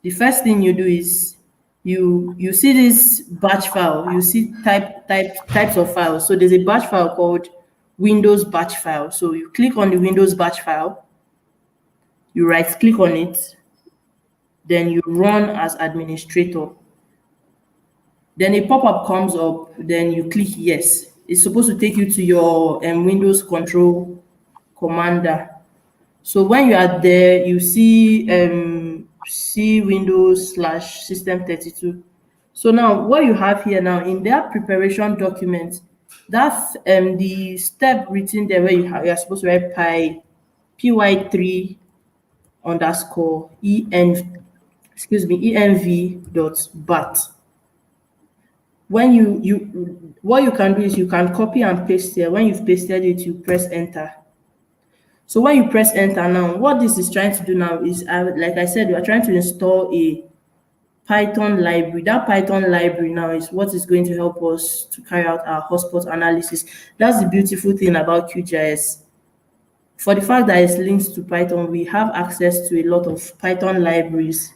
the first thing you do is you see this batch file. You see types of files. So there's a batch file called Windows batch file. So you click on the Windows batch file, you right click on it, then you run as administrator. Then a pop-up comes up, then you click yes. It's supposed to take you to your Windows control commander. So when you are there, you see Windows slash system32. So now what you have here now in that preparation document, that's the step written there where you're supposed to write py3 underscore env.bat. When what you can do is you can copy and paste here. When you've pasted it, you press enter. So when you press enter now, what this is trying to do now is, like I said, we are trying to install a Python library. That Python library now is what is going to help us to carry out our hotspot analysis. That's the beautiful thing about QGIS. For the fact that it's linked to Python, we have access to a lot of Python libraries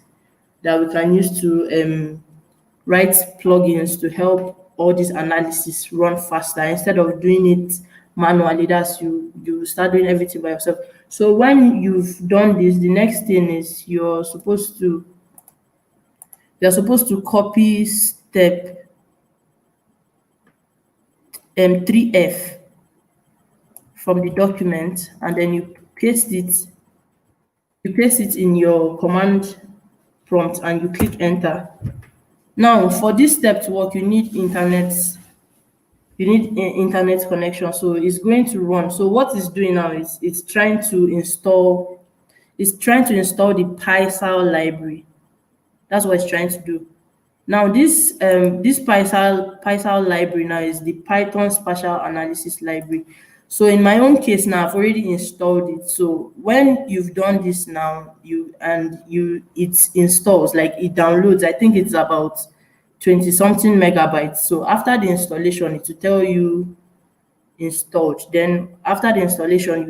that we can use to write plugins to help all this analysis run faster instead of doing it manually. That's you start doing everything by yourself. So when you've done this, the next thing is you're supposed to copy step 3F from the document, and then you paste it in your command prompt and you click enter. Now for this step to work, you need internet connection, so it's going to run. So what it's doing now is it's trying to install the PySal library. That's what it's trying to do. Now this PySal library now is the Python Spatial Analysis Library. So in my own case now, I've already installed it. So when you've done this now, it installs, like it downloads. I think it's about 20 something megabytes. So after the installation, it will tell you installed. Then after the installation,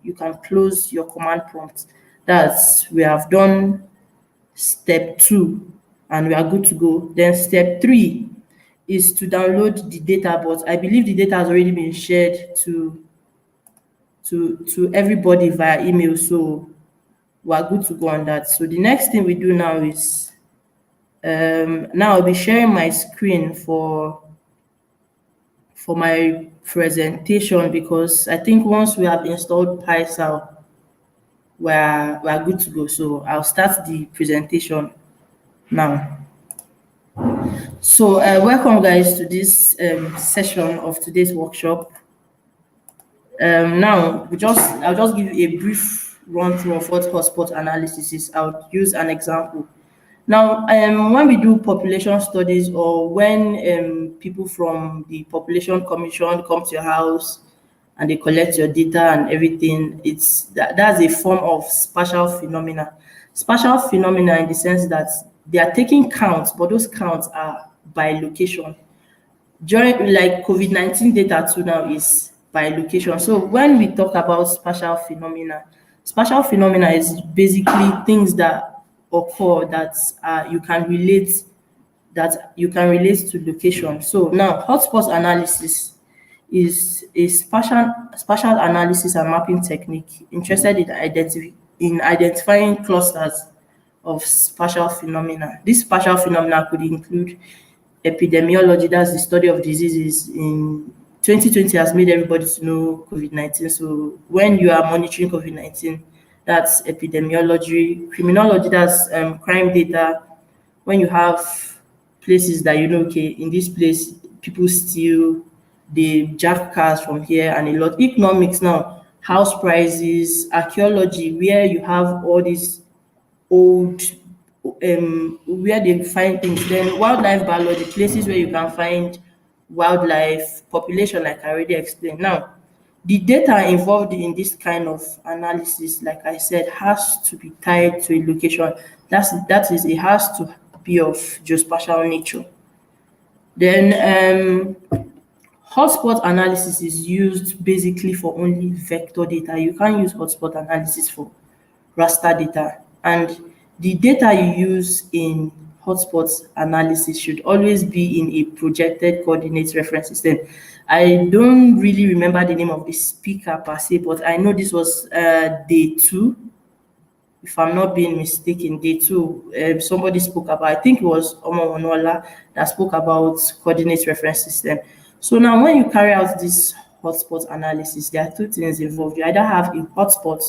you can close your command prompt. We have done step 2 and we are good to go. Then step 3 is to download the data, but I believe the data has already been shared to everybody via email, so we are good to go on that. So the next thing we do now is now I'll be sharing my screen for for my presentation, because I think once we have installed PySal, we're good to go. So I'll start the presentation now. So welcome guys to this session of today's workshop. Now I'll just give a brief run through of what hotspot analysis is. I'll use an example. Now, when we do population studies, or when people from the population commission come to your house and they collect your data and everything, that's a form of spatial phenomena. Spatial phenomena in the sense that they are taking counts, but those counts are by location. During like COVID-19 data too now is by location. So when we talk about spatial phenomena is basically things that occur that you can relate to location. So now hotspot analysis is a spatial analysis and mapping technique interested in identifying clusters of spatial phenomena. These spatial phenomena could include epidemiology, that's the study of diseases. In 2020 has made everybody to know COVID-19. So when you are monitoring COVID-19, that's epidemiology. Criminology, that's crime data. When you have places that you know, okay, in this place people steal, they jack cars from here and a lot. Economics now, house prices. Archaeology, where you have all these old where they find things. Then wildlife biology, places where you can find wildlife population, like I already explained. Now, the data involved in this kind of analysis, like I said, has to be tied to a location. That is, it has to be of geospatial nature. Then hotspot analysis is used basically for only vector data. You can't use hotspot analysis for raster data. And the data you use in hotspot analysis should always be in a projected coordinate reference system. I don't really remember the name of the speaker per se, but I know this was day 2. If I'm not being mistaken, day 2, somebody spoke about, I think it was Omo Onola that spoke about coordinate reference system. So now when you carry out this hotspot analysis, there are 2 things involved. You either have a hotspot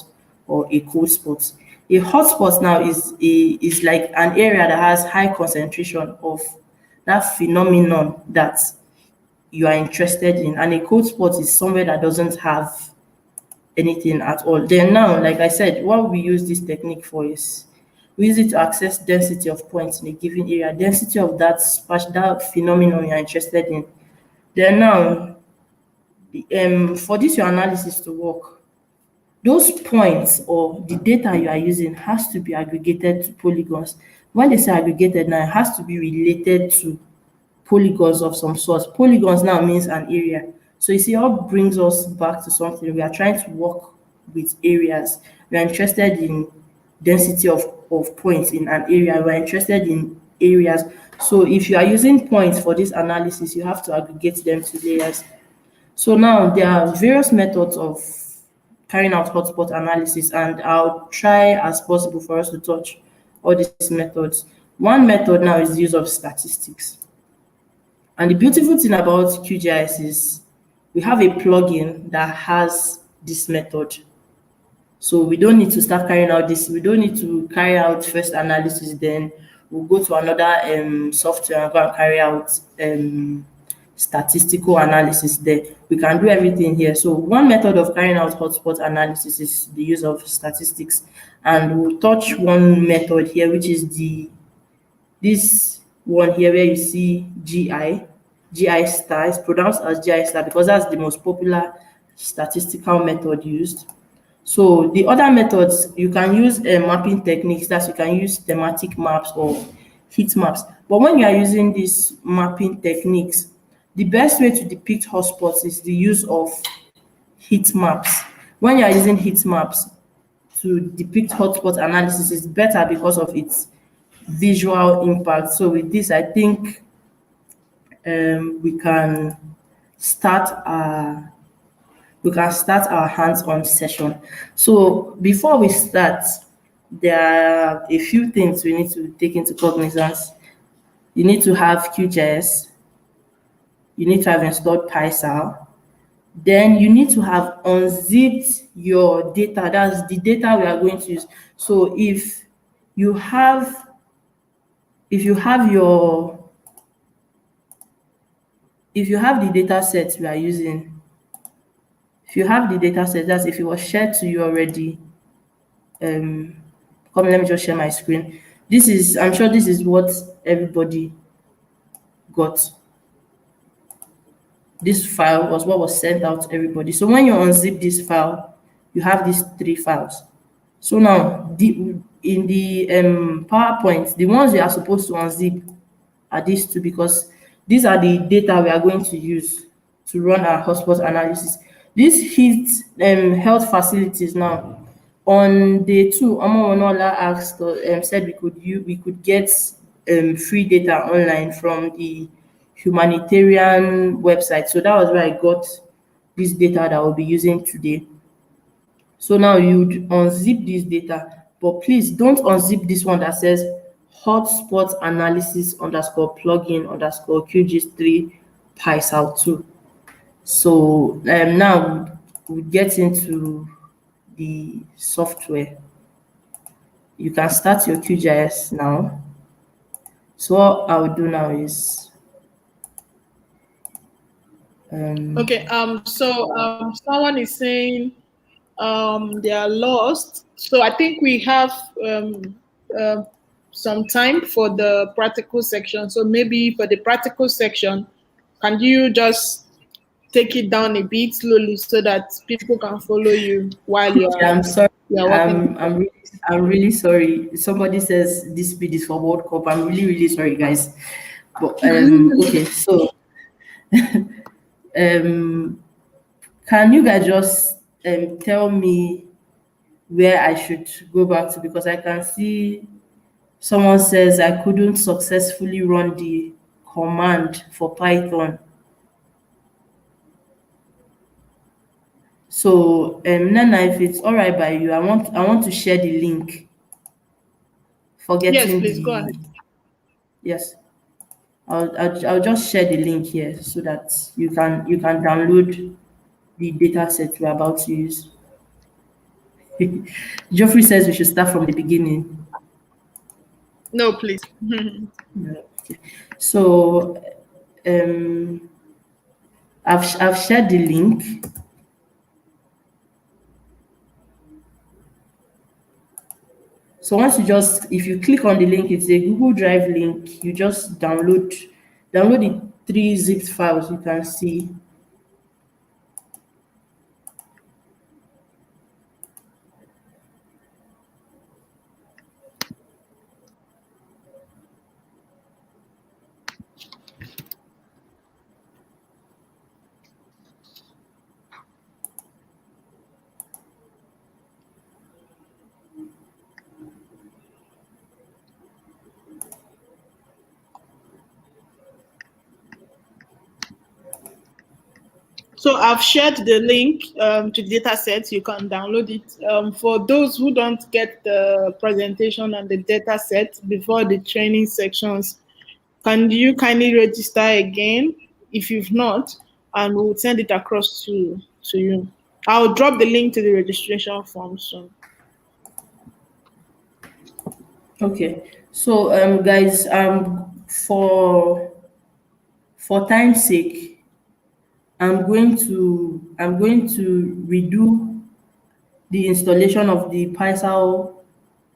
or a cold spot. A hotspot now is like an area that has high concentration of that phenomenon that you are interested in, and a cold spot is somewhere that doesn't have anything at all. Then now, like I said, what we use this technique for is we use it to access density of points in a given area, density of that phenomenon you're interested in. Then now, for this your analysis to work, those points or the data you are using has to be aggregated to polygons. When they say aggregated now, it has to be related to polygons of some sort. Polygons now means an area. So you see, all brings us back to something. We are trying to work with areas. We are interested in density of points in an area. We are interested in areas. So if you are using points for this analysis, you have to aggregate them to layers. So now there are various methods of carrying out hotspot analysis, and I'll try as possible for us to touch all these methods. One method now is the use of statistics. And the beautiful thing about QGIS is we have a plugin that has this method. So we don't need to start carrying out this. We don't need to carry out first analysis, then we'll go to another software and go and carry out statistical analysis there. We can do everything here. So one method of carrying out hotspot analysis is the use of statistics. And we'll touch one method here, which is this one here where you see GI star. Is pronounced as GI star because that's the most popular statistical method used. So the other methods, you can use mapping techniques, that you can use thematic maps or heat maps. But when you are using these mapping techniques, the best way to depict hotspots is the use of heat maps. When you are using heat maps to depict hotspot analysis, it's better because of its visual impact. So with this, I think we can start our hands-on session. So before we start, there are a few things we need to take into cognizance. You need to have QGIS. You need to have installed PySal. Then you need to have unzipped your data. That's the data we are going to use. So you have if you have your if you have the data set we are using, if you have the data set, that's if it was shared to you already. Come, let me just share my screen. I'm sure this is what everybody got. This file was what was sent out to everybody. So when you unzip this file, you have these 3 files. So now, in the PowerPoint, the ones we are supposed to unzip are these 2, because these are the data we are going to use to run our hotspot analysis. This hits health facilities now. On day 2, Omowonola asked, said we could get free data online from the humanitarian website. So that was where I got this data that I'll be using today. So now you unzip this data, but please don't unzip this one that says hotspot analysis underscore plugin underscore QGIS3 PySal2. So now we get into the software. You can start your QGIS now. So what I will do now is Okay. So someone is saying they are lost. So I think we have some time for the practical section. So maybe for the practical section, can you just take it down a bit slowly so that people can follow you while I'm sorry. you're working? I'm really sorry. Somebody says this speed is for World Cup. I'm really sorry, guys. But okay, so can you guys just tell me where I should go back to, because I can see someone says I couldn't successfully run the command for Python. So Nana, if it's all right by you, I want to share the link for Yes, getting please go the ahead. yes. I'll just share the link here so that you can download the data set we're about to use. Geoffrey says we should start from the beginning. No, please. Okay. So I've shared the link. So if you click on the link, it's a Google Drive link. You just download the 3 zipped files you can see. So I've shared the link to the data set. You can download it. For those who don't get the presentation and the data set before the training sections, can you kindly register again if you've not, and we'll send it across to you. I'll drop the link to the registration form soon. Okay. So guys, for time's sake, I'm going to redo the installation of the PySal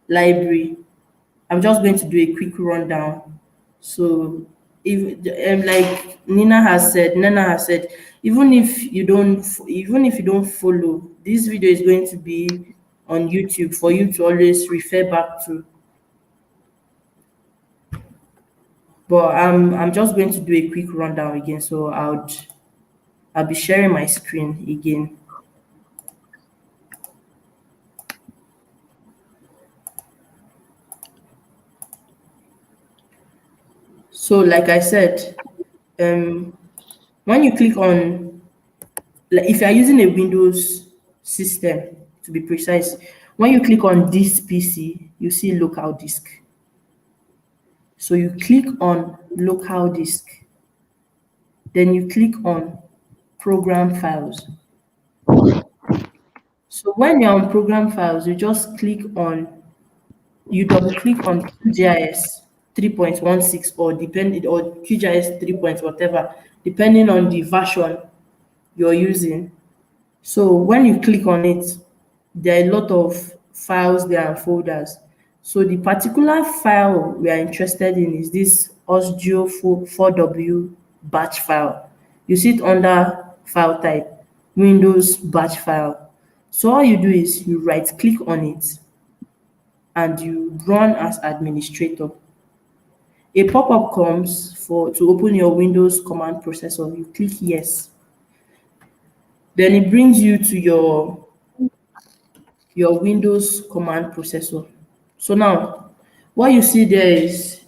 library. I'm just going to do a quick rundown. So if like Nana has said, even if you don't follow, this video is going to be on YouTube for you to always refer back to. But I'm just going to do a quick rundown again. So I'll be sharing my screen again. So like I said, when you click on, like if you are using a Windows system, to be precise, when you click on this PC, you see local disk. So you click on local disk. Then you click on program files. So when you're on program files, you just click on, you double click on QGIS 3.16 or depending, or QGIS 3 point whatever, depending on the version you're using. So when you click on it, there are a lot of files there and folders. So the particular file we are interested in is this OSGeo 4W batch file. You see it under file type, Windows batch file. So all you do is you right click on it and you run as administrator. A pop-up comes for to open your Windows command processor. You click yes. Then it brings you to your Windows command processor. So now, what you see there is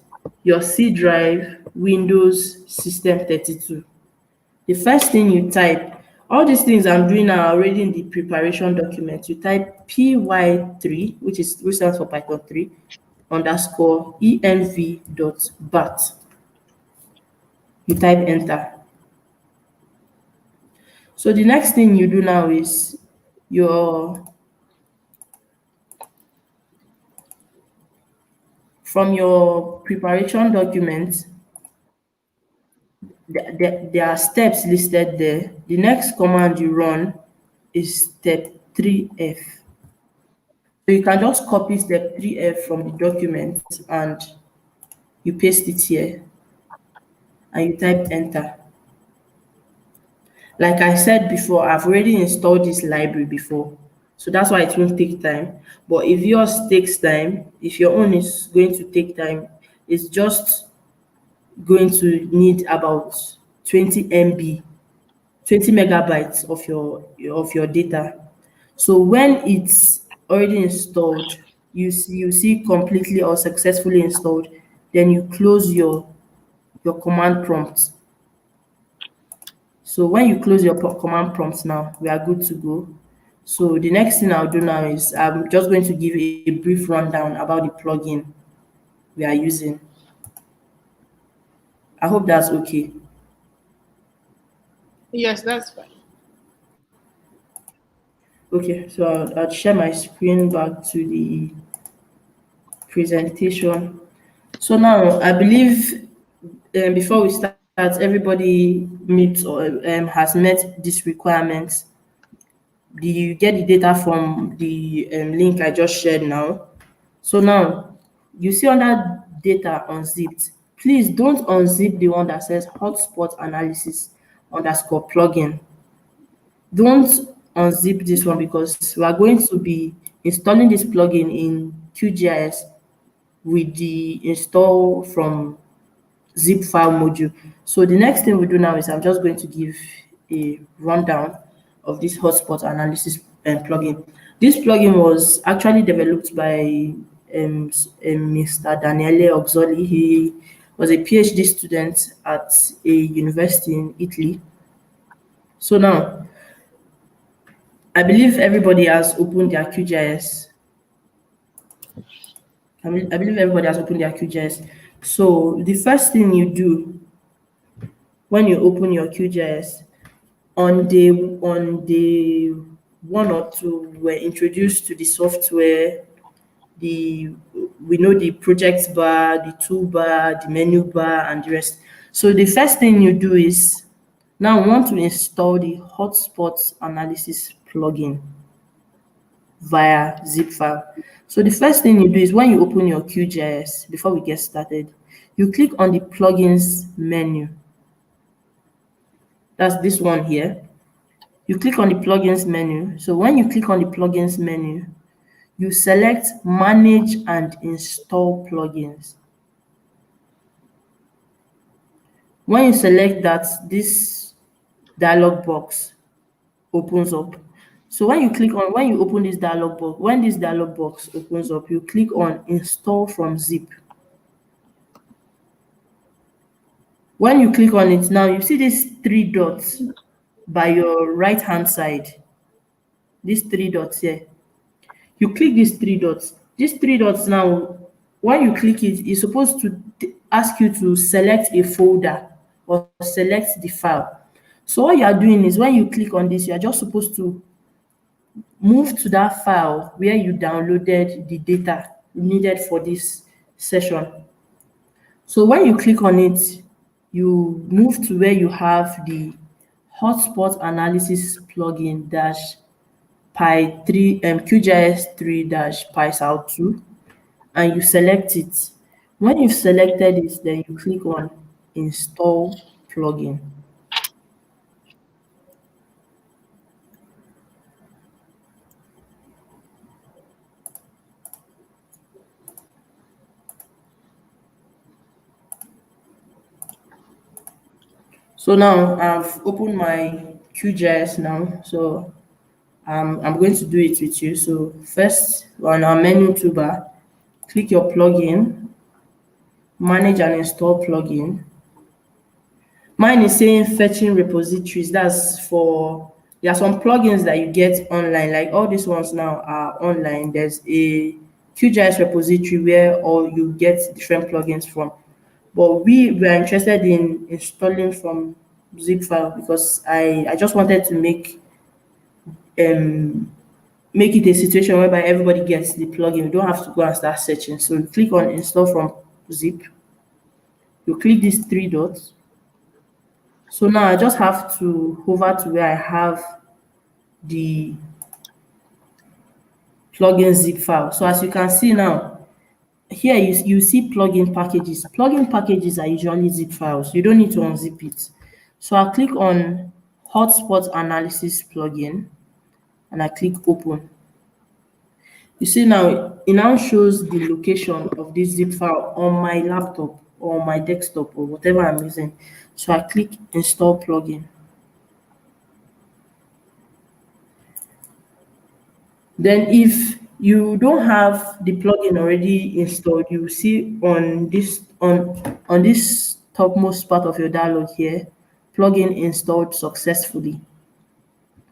your C drive, Windows System 32. The first thing you type, all these things I'm doing now are already in the preparation document. You type py3, which stands for Python 3, underscore env.bat. You type enter. So the next thing you do now is from your preparation document, there are steps listed there. The next command you run is step 3F. So you can just copy step 3F from the document and you paste it here and you type enter. Like I said before, I've already installed this library before. So that's why it won't take time. But if yours takes time, if your own is going to take time, it's just going to need about 20 MB, 20 megabytes of your data. So when it's already installed, you see completely or successfully installed, then you close your command prompt. So when you close your command prompt now, we are good to go. So the next thing I'll do now is I'm just going to give a brief rundown about the plugin we are using. I hope that's okay. Yes, that's fine. Okay, so I'll share my screen back to the presentation. So now I believe before we start, everybody meets or has met these requirements. You get the data from the link I just shared now. So now you see under data unzipped, please don't unzip the one that says hotspot analysis underscore plugin. Don't unzip this one because we are going to be installing this plugin in QGIS with the install from zip file module. So the next thing we do now is I'm just going to give a rundown of this hotspot analysis plugin. This plugin was actually developed by Mr. Daniele Oxoli. He was a PhD student at a university in Italy. So now, I believe everybody has opened their QGIS. I believe everybody has opened their QGIS. So the first thing you do when you open your QGIS, on day 1 or 2, we're introduced to the software. We know the project bar, the toolbar, the menu bar, and the rest. So the first thing you do is now we want to install the hotspot analysis plugin via zip file. So the first thing you do is when you open your QGIS, before we get started, you click on the plugins menu. That's this one here. You click on the plugins menu. So when you click on the plugins menu, you select manage and install plugins. When you select that, this dialog box opens up. So when you open this dialog box, when this dialog box opens up, you click on install from zip. When you click on it now, you see these 3 dots by your right hand side. These 3 dots here. You click these 3 dots. These 3 dots now, when you click it, it's supposed to ask you to select a folder or select the file. So what you are doing is when you click on this, you are just supposed to move to that file where you downloaded the data needed for this session. So when you click on it, you move to where you have the Hotspot Analysis plugin dash Pi 3 QGIS 3 dash PySal 2, and you select it. When you've selected it, then you click on Install Plugin. So now I've opened my QGIS now. So I'm going to do it with you. So first, on our menu toolbar, click your plugin, manage and install plugin. Mine is saying fetching repositories. That's for, there are some plugins that you get online, like all these ones now are online. There's a QGIS repository where all you get different plugins from. But we were interested in installing from zip file because I just wanted to make it a situation whereby everybody gets the plugin. You don't have to go and start searching. So you click on install from zip. You click these three dots. So now I just have to hover to where I have the plugin zip file. So as you can see now, here you see plugin packages. Plugin packages are usually zip files. You don't need to unzip it. So I click on Hotspot Analysis plugin and I click open. You see now, it now shows the location of this zip file on my laptop or my desktop or whatever I'm using. So I click install plugin. Then if you don't have the plugin already installed, you see on this topmost part of your dialog here, plugin installed successfully.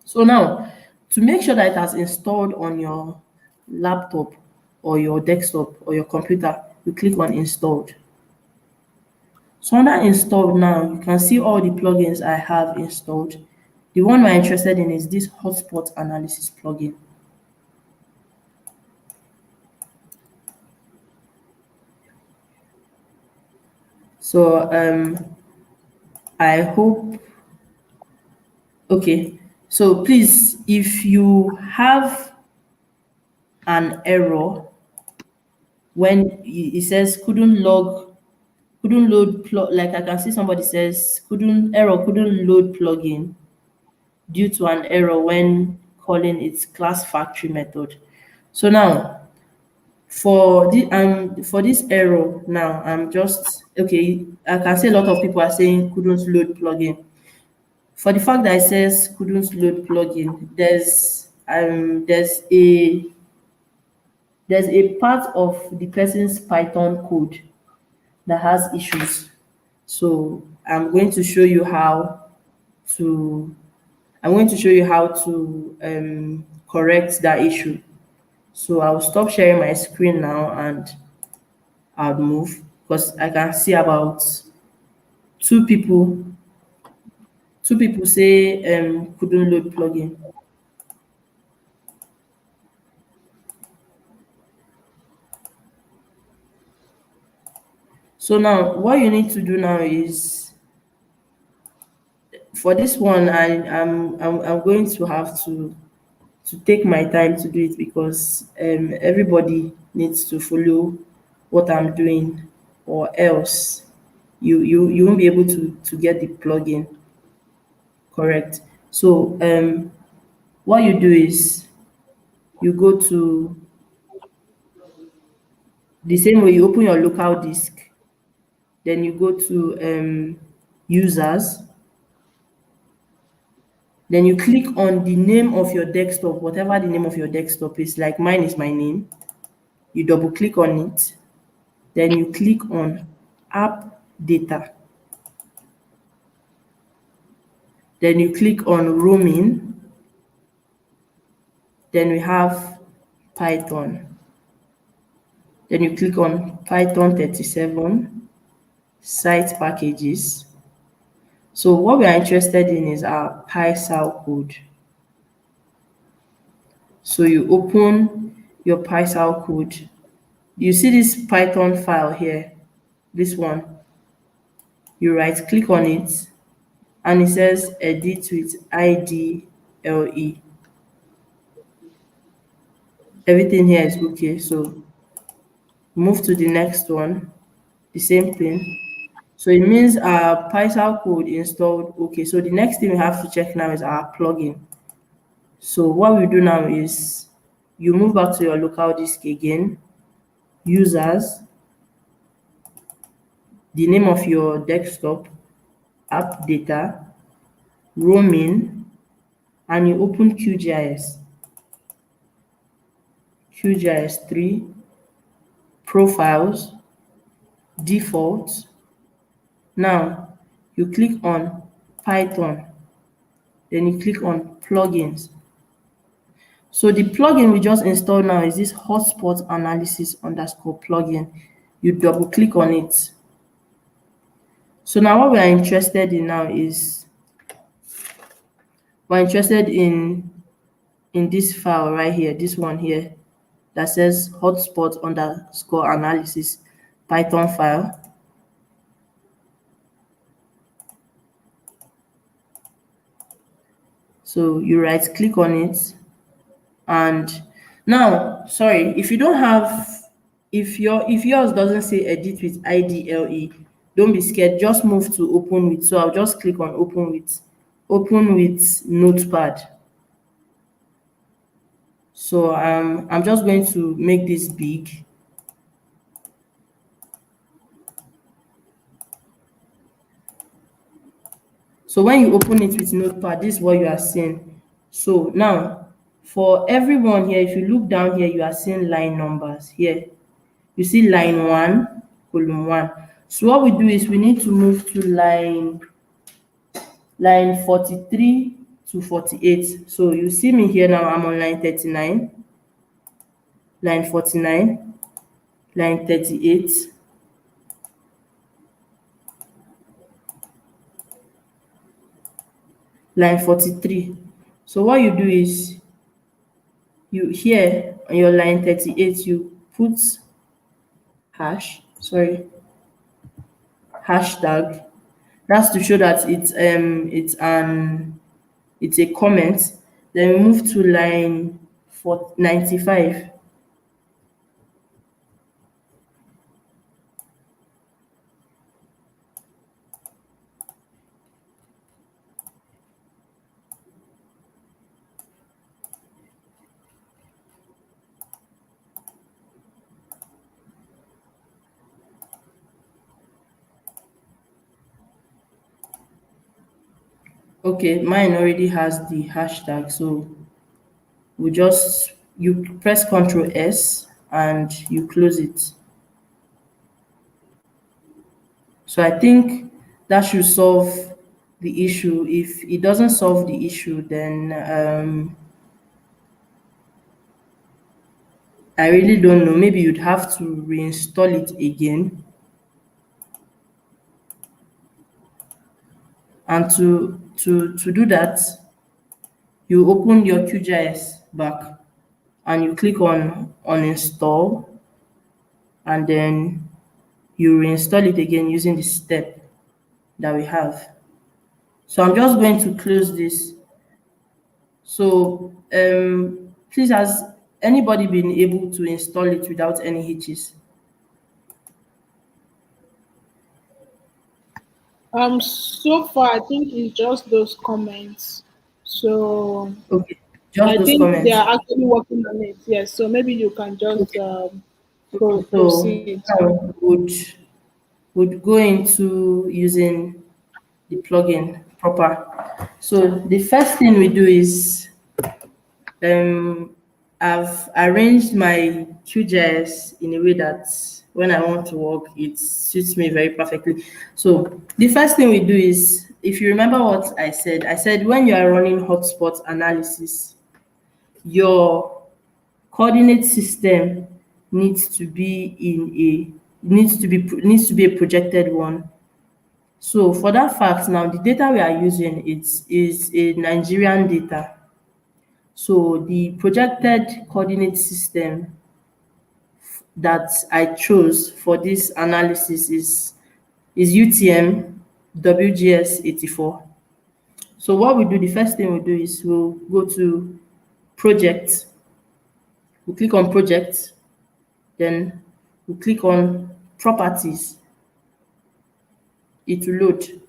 So now, to make sure that it has installed on your laptop or your desktop or your computer, you click on installed. So under installed now, you can see all the plugins I have installed. The one we're interested in is this Hotspot Analysis plugin. So I hope, okay. So please, if you have an error when it says couldn't load like I can see somebody says couldn't load plugin due to an error when calling its class factory method. So now for this error now, I'm just okay. I can see a lot of people are saying couldn't load plugin. For the fact that it says couldn't load plugin, there's a part of the person's Python code that has issues. So to I'm going to show you how to correct that issue. So I'll stop sharing my screen now and I'll move because I can see about two people. Two people say couldn't load plugin. So now what you need to do now is for this one I'm going to have to take my time to do it because everybody needs to follow what I'm doing or else you won't be able to get the plugin correct. So what you do is you go to the same way you open your local disk, then you go to users, then you click on the name of your desktop, whatever the name of your desktop is, like mine is my name. You double click on it, then you click on app data. Then you click on roaming. Then we have Python. Then you click on Python 37, site packages. So what we are interested in is our PySal code. So you open your PySal code. You see this Python file here, this one. You right click on it and it says edit with IDLE. Everything here is okay. So move to the next one, the same thing. So it means our PySal code installed. Okay, so the next thing we have to check now is our plugin. So what we do now is you move back to your local disk again, users, the name of your desktop, app data, roaming, and you open QGIS. QGIS 3, profiles, defaults. Now you click on Python, then you click on plugins. So the plugin we just installed now is this Hotspot Analysis underscore plugin. You double click on it. So now what we are interested in now is we're interested in this file right here, this one here that says hotspot underscore analysis Python file. So you right click on it, and now sorry, if you don't have, if yours doesn't say edit with IDLE, don't be scared, just move to open with. So I'll just click on open with notepad. So I'm just going to make this big. So when you open it with notepad, this is what you are seeing. So now for everyone here, if you look down here, you are seeing line numbers here. You see line 1, column 1. So what we do is we need to move to line 43 to 48. So you see me here now, I'm on line 39, line 49, line 38, line 43. So what you do is you here on your line 38, you put hashtag. That's to show that it's a comment. Then we move to line 95. Okay, mine already has the hashtag, so you press Ctrl S and you close it. So I think that should solve the issue. If it doesn't solve the issue, then I really don't know. Maybe you'd have to reinstall it again. And to do that, you open your QGIS back and you click on uninstall, and then you reinstall it again using the step that we have. So I'm just going to close this. So please, has anybody been able to install it without any hitches? So far, I think it's just those comments. So Okay, just I those think they comments. are actually working on it. Yes. So maybe you can just Okay. So proceed. now would go into using the plugin proper. So the first thing we do is I've arranged my QGIS in a way that when I want to work, it suits me very perfectly. So the first thing we do is, if you remember what I said when you are running hotspot analysis, your coordinate system needs to be a projected one. So for that fact now, the data we are using is a Nigerian data. So the projected coordinate system that I chose for this analysis is UTM WGS 84. So what we do, the first thing we do is we'll go to project, we click on project, then we click on properties. It will load.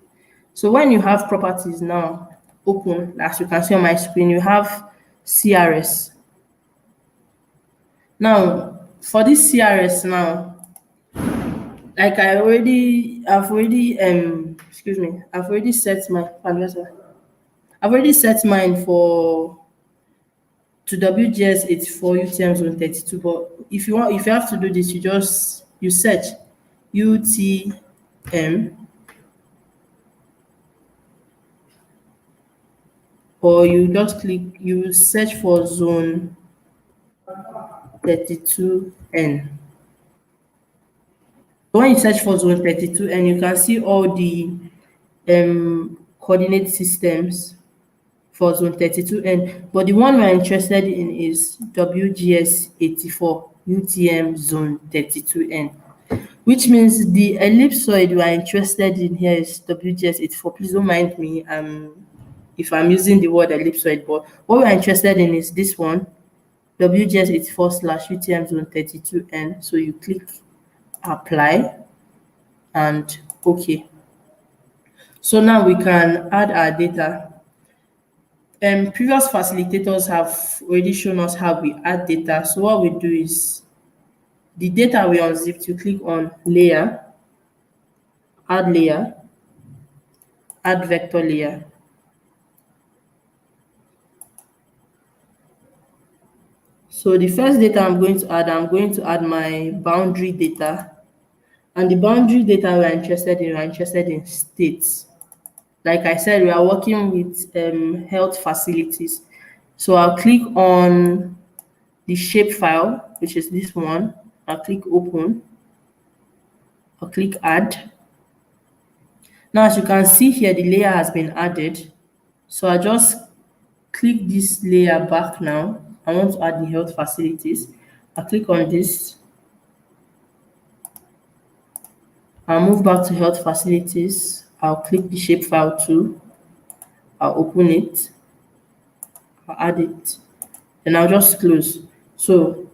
So when you have properties now open, as you can see on my screen, you have CRS. Now, for this CRS now, like I've already set I've already set mine for to WGS 84 UTM zone 32. But if you have to do this, you search UTM, or you search for zone 32N. When you search for zone 32N, you can see all the coordinate systems for zone 32N. But the one we're interested in is WGS 84 UTM zone 32N, which means the ellipsoid we are interested in here is WGS 84. Please don't mind me if I'm using the word ellipsoid, but what we're interested in is this one, WGS 84 / UTM zone 32N. So you click apply and OK. So now we can add our data. Previous facilitators have already shown us how we add data. So what we do is the data we unzipped, you click on layer, add vector layer. So the first data I'm going to add my boundary data. And the boundary data we're interested in states. Like I said, we are working with health facilities. So I'll click on the shapefile, which is this one. I'll click open. I'll click add. Now, as you can see here, the layer has been added. So I just click this layer back now. I want to add the health facilities. I'll click on this. I'll move back to health facilities. I'll click the shapefile too. I'll open it. I'll add it. And I'll just close. So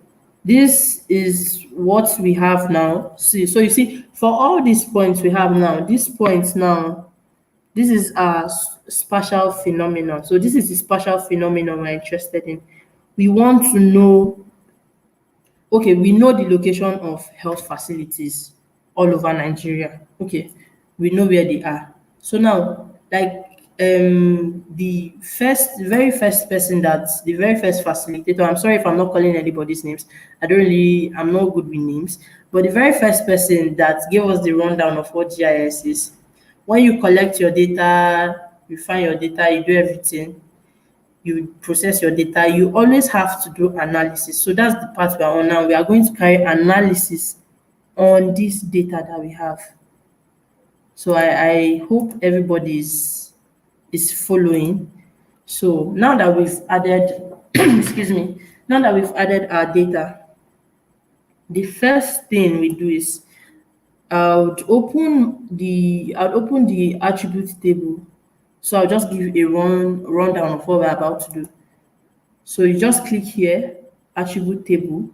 this is what we have now. So you see, for all these points we have now, this is a spatial phenomenon. So this is the spatial phenomenon we're interested in. We want to know, okay, we know the location of health facilities all over Nigeria. Okay, we know where they are. So now, like the very first facilitator, I'm sorry if I'm not calling anybody's names. I'm not good with names. But the very first person that gave us the rundown of what GIS is, when you collect your data, you find your data, you do everything, you process your data, you always have to do analysis. So that's the part we are on now. We are going to carry analysis on this data that we have. So I hope everybody is following. So now that we've added, now that we've added our data, the first thing we do is I would open the attribute table. So I'll just give a rundown of what we're about to do. So you just click here, attribute table.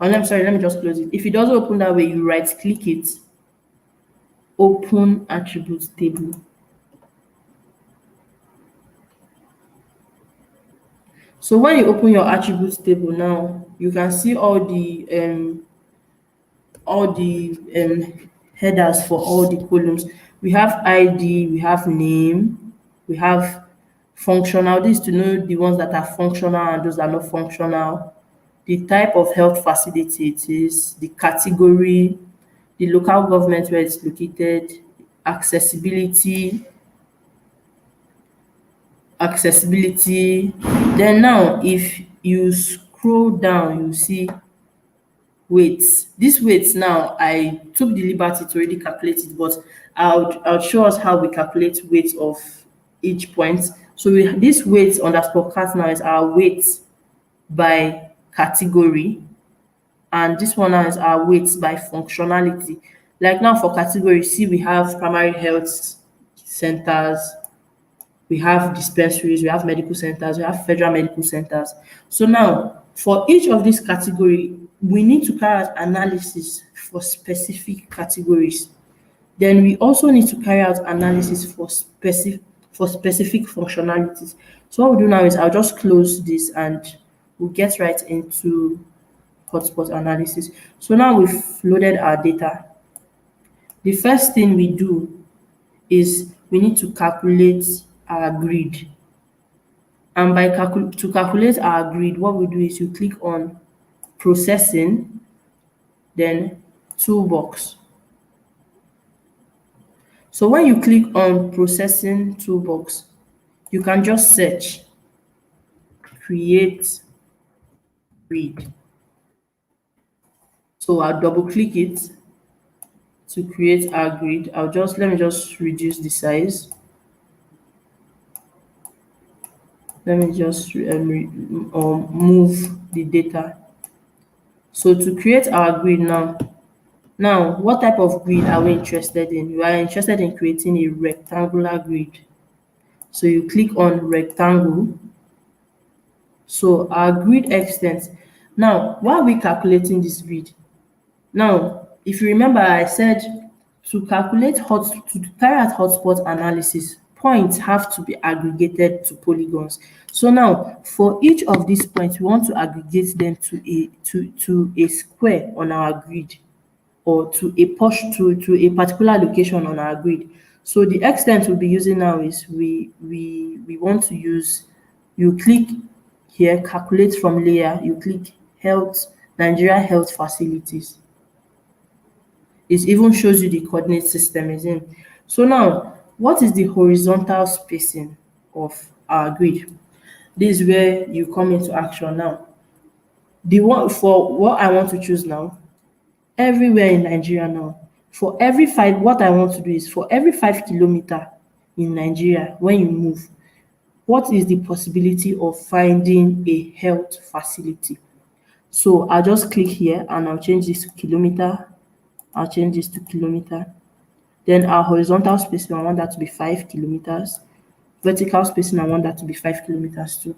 And I'm sorry, let me just close it. If it doesn't open that way, you right click it, open attribute table. So when you open your attributes table now, you can see all the headers for all the columns. We have ID, we have name, we have functional. This is to know the ones that are functional and those that are not functional. The type of health facility it is, the category, the local government where it's located, accessibility. Then now, if you scroll down, you see weights. These weights now, I took the liberty to already calculate it, but I'll show us how we calculate weights of each point. So this weights underscore cat now is our weights by category, and this one now is our weights by functionality. Like now for category, see we have primary health centers, we have dispensaries, we have medical centers, we have federal medical centers. So now for each of these category, we need to carry out analysis for specific categories. Then we also need to carry out analysis for specific functionalities. So what we'll do now is I'll just close this and we'll get right into hotspot analysis. So now we've loaded our data. The first thing we do is we need to calculate our grid. And to calculate our grid, what we do is you click on processing, then toolbox. So when you click on processing toolbox, you can just search create grid. So I'll double click it to create our grid. Let me just reduce the size. Let me just move the data. So to create our grid now, what type of grid are we interested in? We are interested in creating a rectangular grid. So you click on rectangle. So our grid extent. Now, why are we calculating this grid? Now, if you remember, I said to carry out hotspot analysis, points have to be aggregated to polygons. So now, for each of these points, we want to aggregate them to a square on our grid, or to a particular location on our grid. So the extent we'll be using now is we want to use, you click here, calculate from layer, you click Nigeria health facilities. It even shows you the coordinate system is in. So now, what is the horizontal spacing of our grid? This is where you come into action now. The one for what I want to choose now, everywhere in Nigeria now, for every 5, what I want to do is for every 5 kilometers in Nigeria, when you move, what is the possibility of finding a health facility? So I'll just click here and I'll change this to kilometer. I'll change this to kilometer. Then our horizontal spacing, I want that to be 5 kilometers. Vertical spacing, I want that to be 5 kilometers too.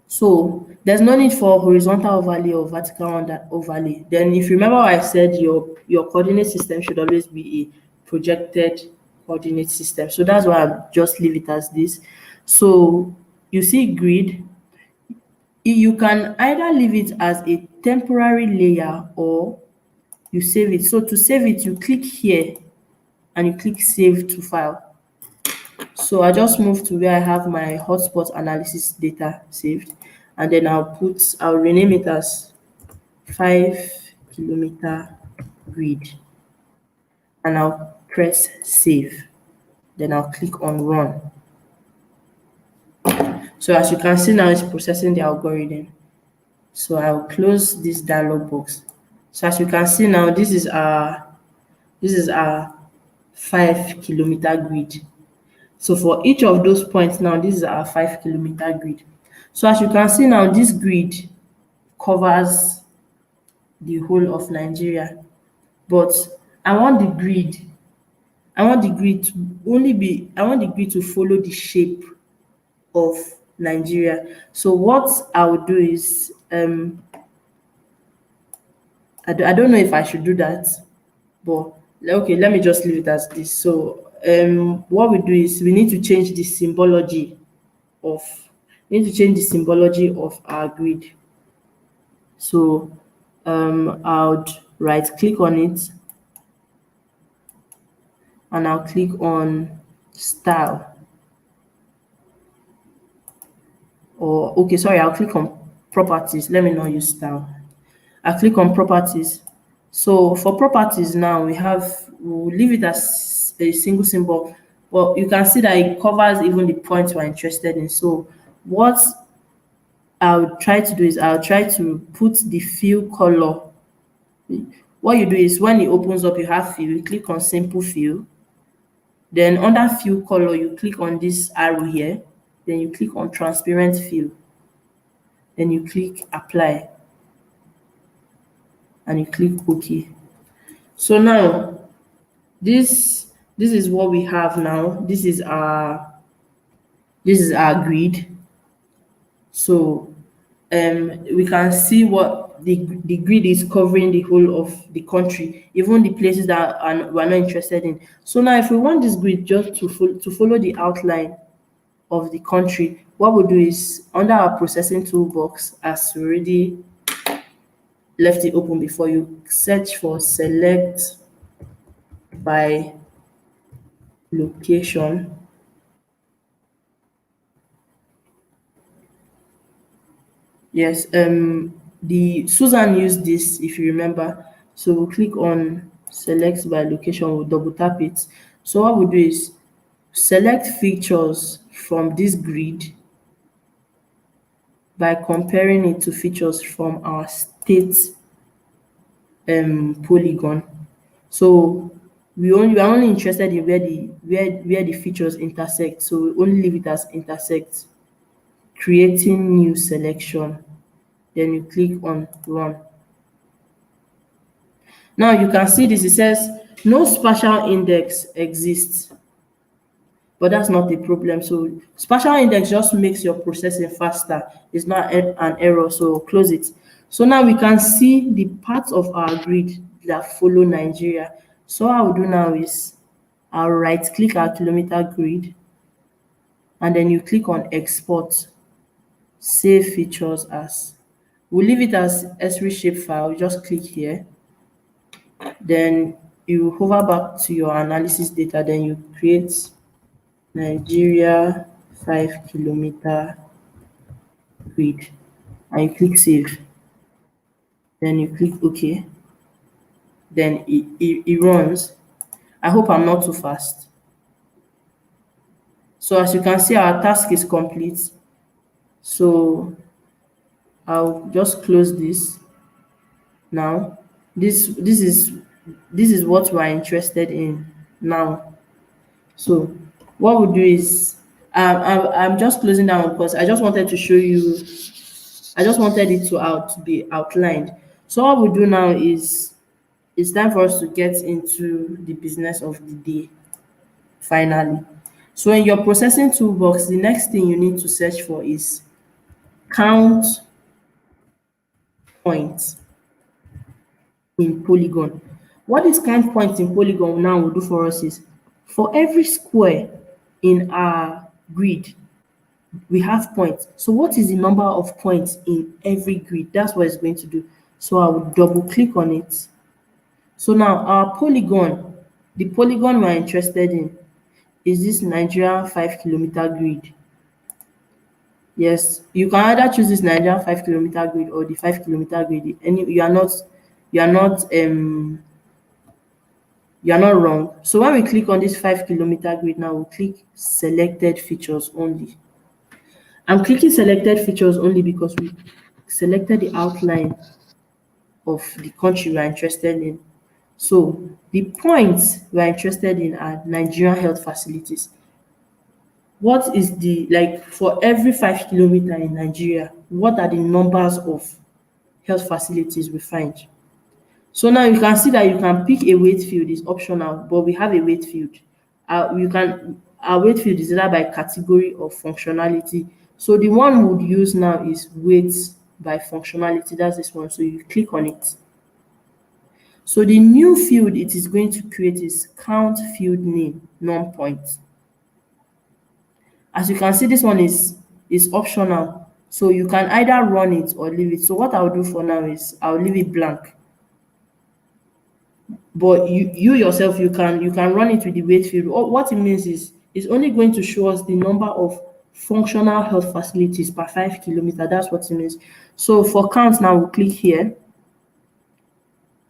So there's no need for horizontal overlay or vertical overlay. Then if you remember what I said, your coordinate system should always be a projected coordinate system. So that's why I'll just leave it as this. So you see grid, you can either leave it as a temporary layer or you save it. So to save it, you click here and you click save to file. So I just move to where I have my hotspot analysis data saved, and then I'll rename it as 5 kilometer grid, and I'll press save. Then I'll click on run. So as you can see now, it's processing the algorithm. So I'll close this dialog box. So as you can see now, this is our 5 kilometer grid. So for each of those points now, this is our 5 kilometer grid. So as you can see now, this grid covers the whole of Nigeria. But I want the grid to follow the shape of Nigeria. So what I would do is I don't know if I should do that, but okay, let me just leave it as this. So what we do is we need to change the symbology of our grid. So I would right click on it and I'll click on style. I'll click on properties. Let me not use style. I click on properties. So for properties now, we'll leave it as a single symbol, but you can see that it covers even the points we're interested in. So what I'll try to do is I'll try to put the fill color What you do is when it opens up, you have fill, you click on simple fill. Then under fill color, you click on this arrow here. Then you click on transparent fill. Then you click apply. And you click OK. So now, this is what we have now. This is our grid. So we can see what the grid is covering the whole of the country, even the places that we're not interested in. So now if we want this grid just to follow the outline of the country, what we'll do is under our processing toolbox, as we already left it open before, you search for select by location. Yes, the Susan used this, if you remember. So we'll click on select by location, we'll double tap it. So what we'll do is select features from this grid by comparing it to features from our state polygon. So we are only interested in where the features intersect. So we only leave it as intersect. Creating new selection. Then you click on run. Now you can see this, it says no spatial index exists, but that's not the problem. So spatial index just makes your processing faster. It's not an error, so close it. So now we can see the parts of our grid that follow Nigeria. So what I'll do now is I'll right click our kilometer grid, and then you click on export, save features as. We'll leave it as S3 shapefile. Just click here. Then you hover back to your analysis data. Then you create Nigeria 5-kilometer grid. And you click save. Then you click OK. Then it runs. I hope I'm not too fast. So as you can see, our task is complete. So I'll just close this now. This is what we're interested in now. So what we'll do is I'm just closing down because I just wanted to show you. I just wanted it to be outlined. So what we'll do now is it's time for us to get into the business of the day. Finally, so in your processing toolbox, the next thing you need to search for is count points in polygon. What this count points in polygon now will do for us is for every square in our grid, we have points. So what is the number of points in every grid? That's what it's going to do. So I will double click on it. So now our polygon, the polygon we're interested in is this Nigeria 5-kilometer grid. Yes, you can either choose this Nigeria 5-kilometer grid or the 5-kilometer grid. You are not wrong. So when we click on this 5-kilometer grid now, we'll click selected features only. I'm clicking selected features only because we selected the outline of the country we're interested in. So the points we're interested in are Nigerian health facilities. What is for every 5 kilometers in Nigeria, what are the numbers of health facilities we find? So now you can see that you can pick a weight field, is optional, but we have a weight field. Our weight field is either by category or functionality. So the one we would use now is weight by functionality. That's this one. So you click on it. So the new field it is going to create is count field name non-point. As you can see, this one is optional. So you can either run it or leave it. So what I'll do for now is I'll leave it blank. But you yourself, you can run it with the weight field. What it means is it's only going to show us the number of functional health facilities per 5 kilometers. That's what it means. So for count now, we'll click here,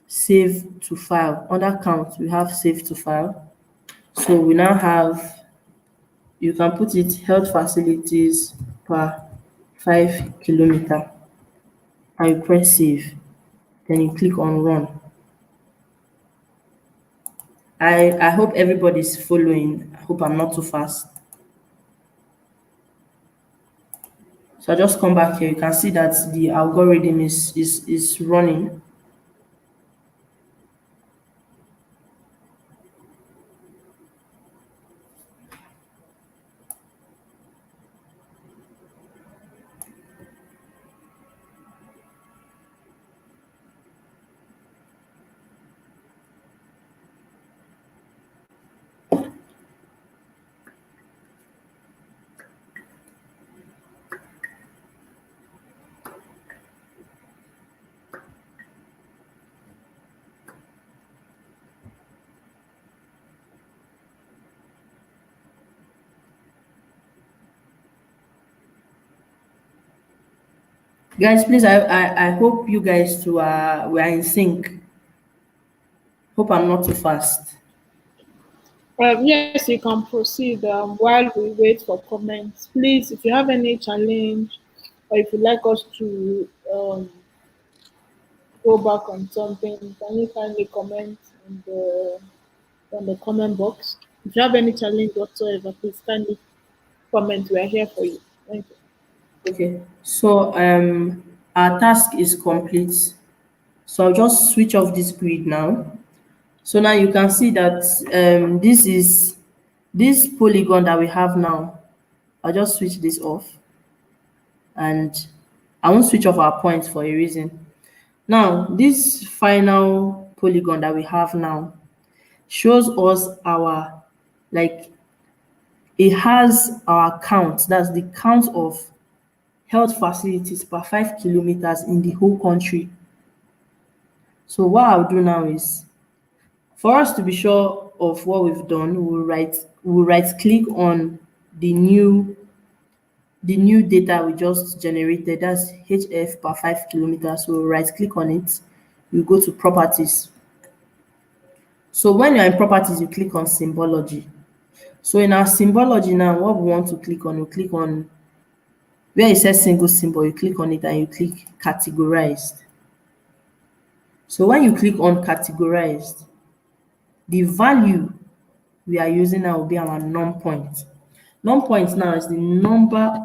save to file. Under count, we have save to file. So we now have, you can put it health facilities per 5 kilometers. And you press save. Then you click on run. I hope everybody's following. I hope I'm not too fast. So I just come back here. You can see that the algorithm is running. Guys, please, I hope you guys too are we are in sync. Hope I'm not too fast. Yes, you can proceed while we wait for comments. Please, if you have any challenge or if you'd like us to go back on something, can you kindly comment on the comment box? If you have any challenge whatsoever, please kindly comment. We are here for you. Thank you. Okay. So our task is complete. So I'll just switch off this grid now. So now you can see that this is this polygon that we have now. I'll just switch this off, and I won't switch off our points for a reason. Now, this final polygon that we have now shows us our, like, it has our count. That's the count of health facilities per 5 kilometers in the whole country. So what I'll do now is, for us to be sure of what we've done, we'll right click on the new data we just generated. That's HF per 5 kilometers. So we'll right click on it. You go to properties. So when you're in properties, you click on symbology. So in our symbology now, what we want to click on, we click on where it says single symbol, you click on it and you click categorized. So when you click on categorized, the value we are using now will be our norm point. Norm point now is the number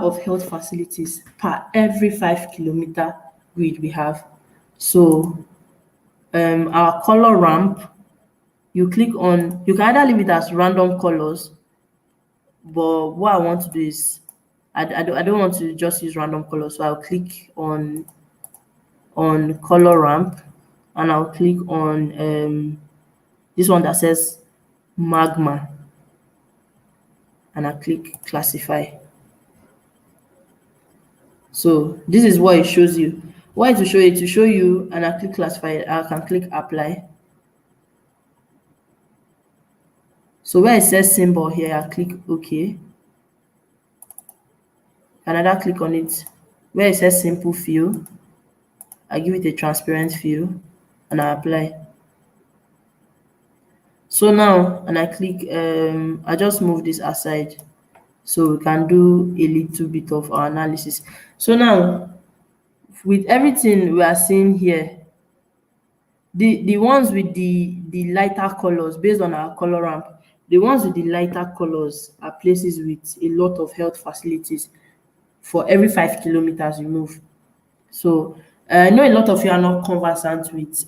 of health facilities per every 5 kilometer grid we have. So our color ramp, you click on, you can either leave it as random colors, but what I want to do is I don't want to just use random colors, so I'll click on color ramp, and I'll click on this one that says magma, and I click classify. So this is what it shows you. Why to show it? To show you, and I click classify, I can click apply. So where it says symbol here, I click OK. Another click on it. Where it says simple fill, I give it a transparent fill and I apply. So now, and I click, I just move this aside so we can do a little bit of our analysis. So now, with everything we are seeing here, the ones with the lighter colors, based on our color ramp, the ones with the lighter colors are places with a lot of health facilities for every 5 kilometers you move. So I know a lot of you are not conversant with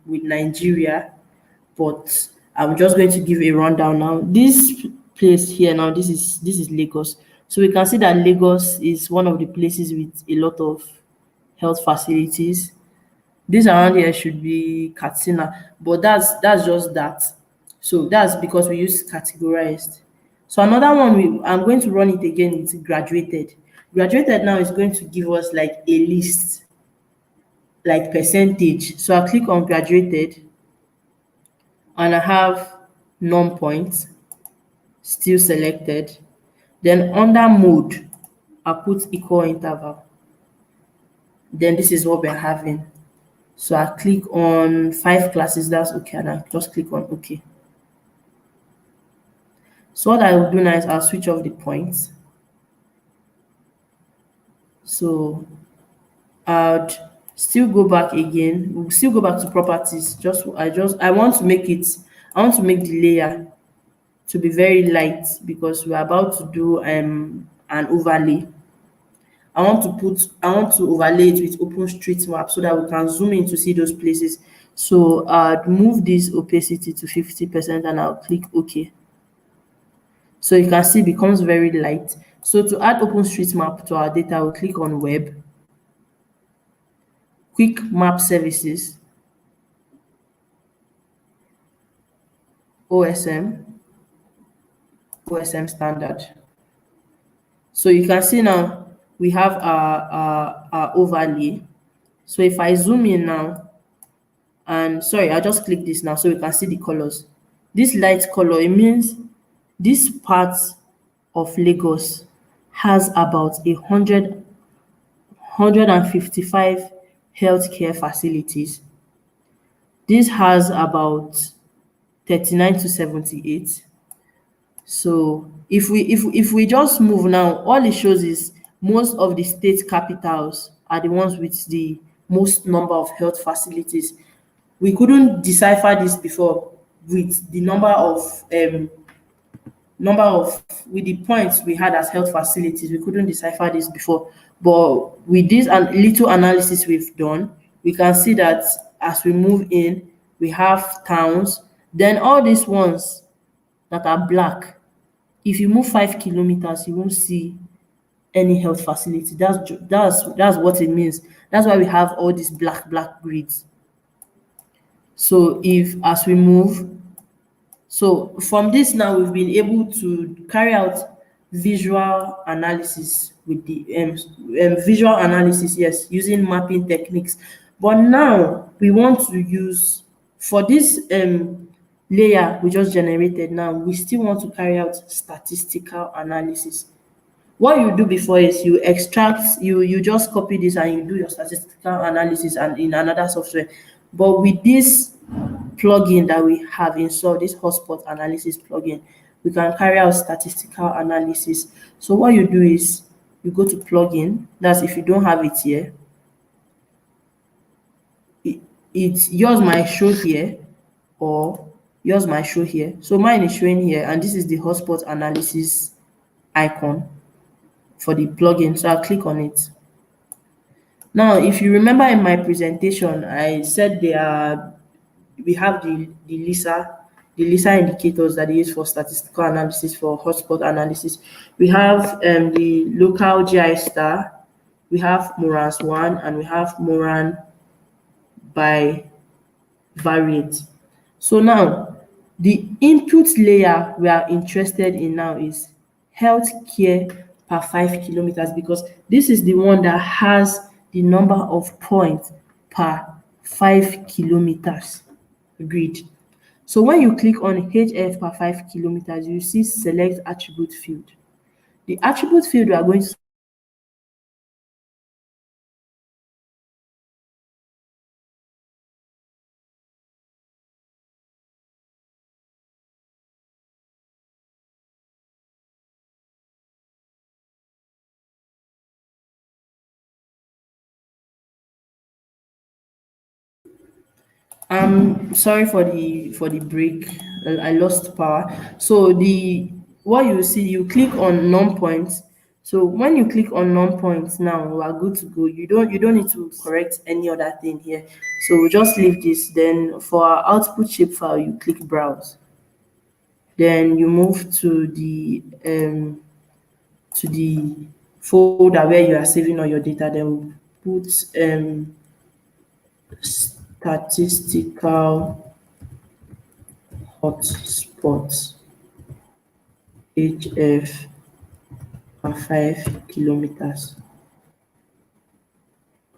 Nigeria, but I'm just going to give a rundown now. This place here now, this is Lagos. So we can see that Lagos is one of the places with a lot of health facilities. This around here should be Katsina, but that's just that. So that's because we use categorized. So another one, I'm going to run it again. It's graduated. Graduated now is going to give us like a list, like percentage. So I click on graduated, and I have norm points still selected. Then under mode, I put equal interval. Then this is what we're having. So I click on 5 classes, that's okay, and I just click on OK. So what I will do now is I'll switch off the points. So I'd Still go back again. We'll still go back to properties. I want to make the layer to be very light because we're about to do an overlay. I want to overlay it with OpenStreetMap so that we can zoom in to see those places. So I'd move this opacity to 50% and I'll click OK. So you can see it becomes very light. So to add OpenStreetMap to our data, we'll click on Web, Quick Map Services, OSM standard. So you can see now we have our overlay. So if I zoom in now, and sorry, I just click this now so we can see the colors. This light color, it means this part of Lagos has about 155 healthcare facilities. This has about 39 to 78. So if we just move now, all it shows is most of the state capitals are the ones with the most number of health facilities. We couldn't decipher this before with the number of with the points we had as health facilities. We couldn't decipher this before, but with this and little analysis we've done, we can see that as we move in, we have towns. Then all these ones that are black, if you move 5 kilometers, you won't see any health facility. That's what it means. That's why we have all these black grids. So if as we move, so from this now we've been able to carry out visual analysis with the visual analysis, yes, using mapping techniques. But now we want to use for this layer we just generated. Now we still want to carry out statistical analysis. What you do before is you extract, you just copy this and you do your statistical analysis and in another software. But with this plugin that we have installed, this Hotspot Analysis plugin, we can carry out statistical analysis. So what you do is you go to plugin. That's if you don't have it here. It's yours might show here or yours might show here. So mine is showing here, and this is the Hotspot Analysis icon for the plugin. So I'll click on it. Now, if you remember in my presentation, I said we have the LISA indicators that they use for statistical analysis, for hotspot analysis. We have the local GIS star, we have Morans 1, and we have Moran by variant. So now, the input layer we are interested in now is healthcare per 5 kilometers, because this is the one that has the number of points per 5 kilometers grid. So when you click on HF per 5 kilometers, you see select attribute field. The attribute field we are going to sorry for the break. I lost power. So what you see, you click on none points. So when you click on none points, now we are good to go. You don't need to correct any other thing here. So we just leave this. Then for our output shapefile, you click browse. Then you move to the folder where you are saving all your data. Then we put statistical hotspots HF per 5 kilometers.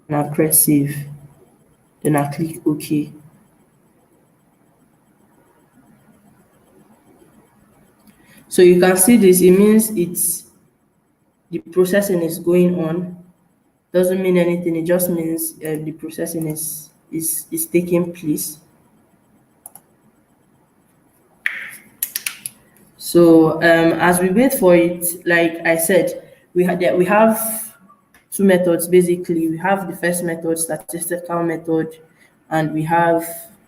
And I press save. Then I click OK. So you can see this, it means the processing is going on. Doesn't mean anything, it just means the processing is taking place. So as we wait for it, like I said, we have two methods basically. We have the first method, statistical method, and we have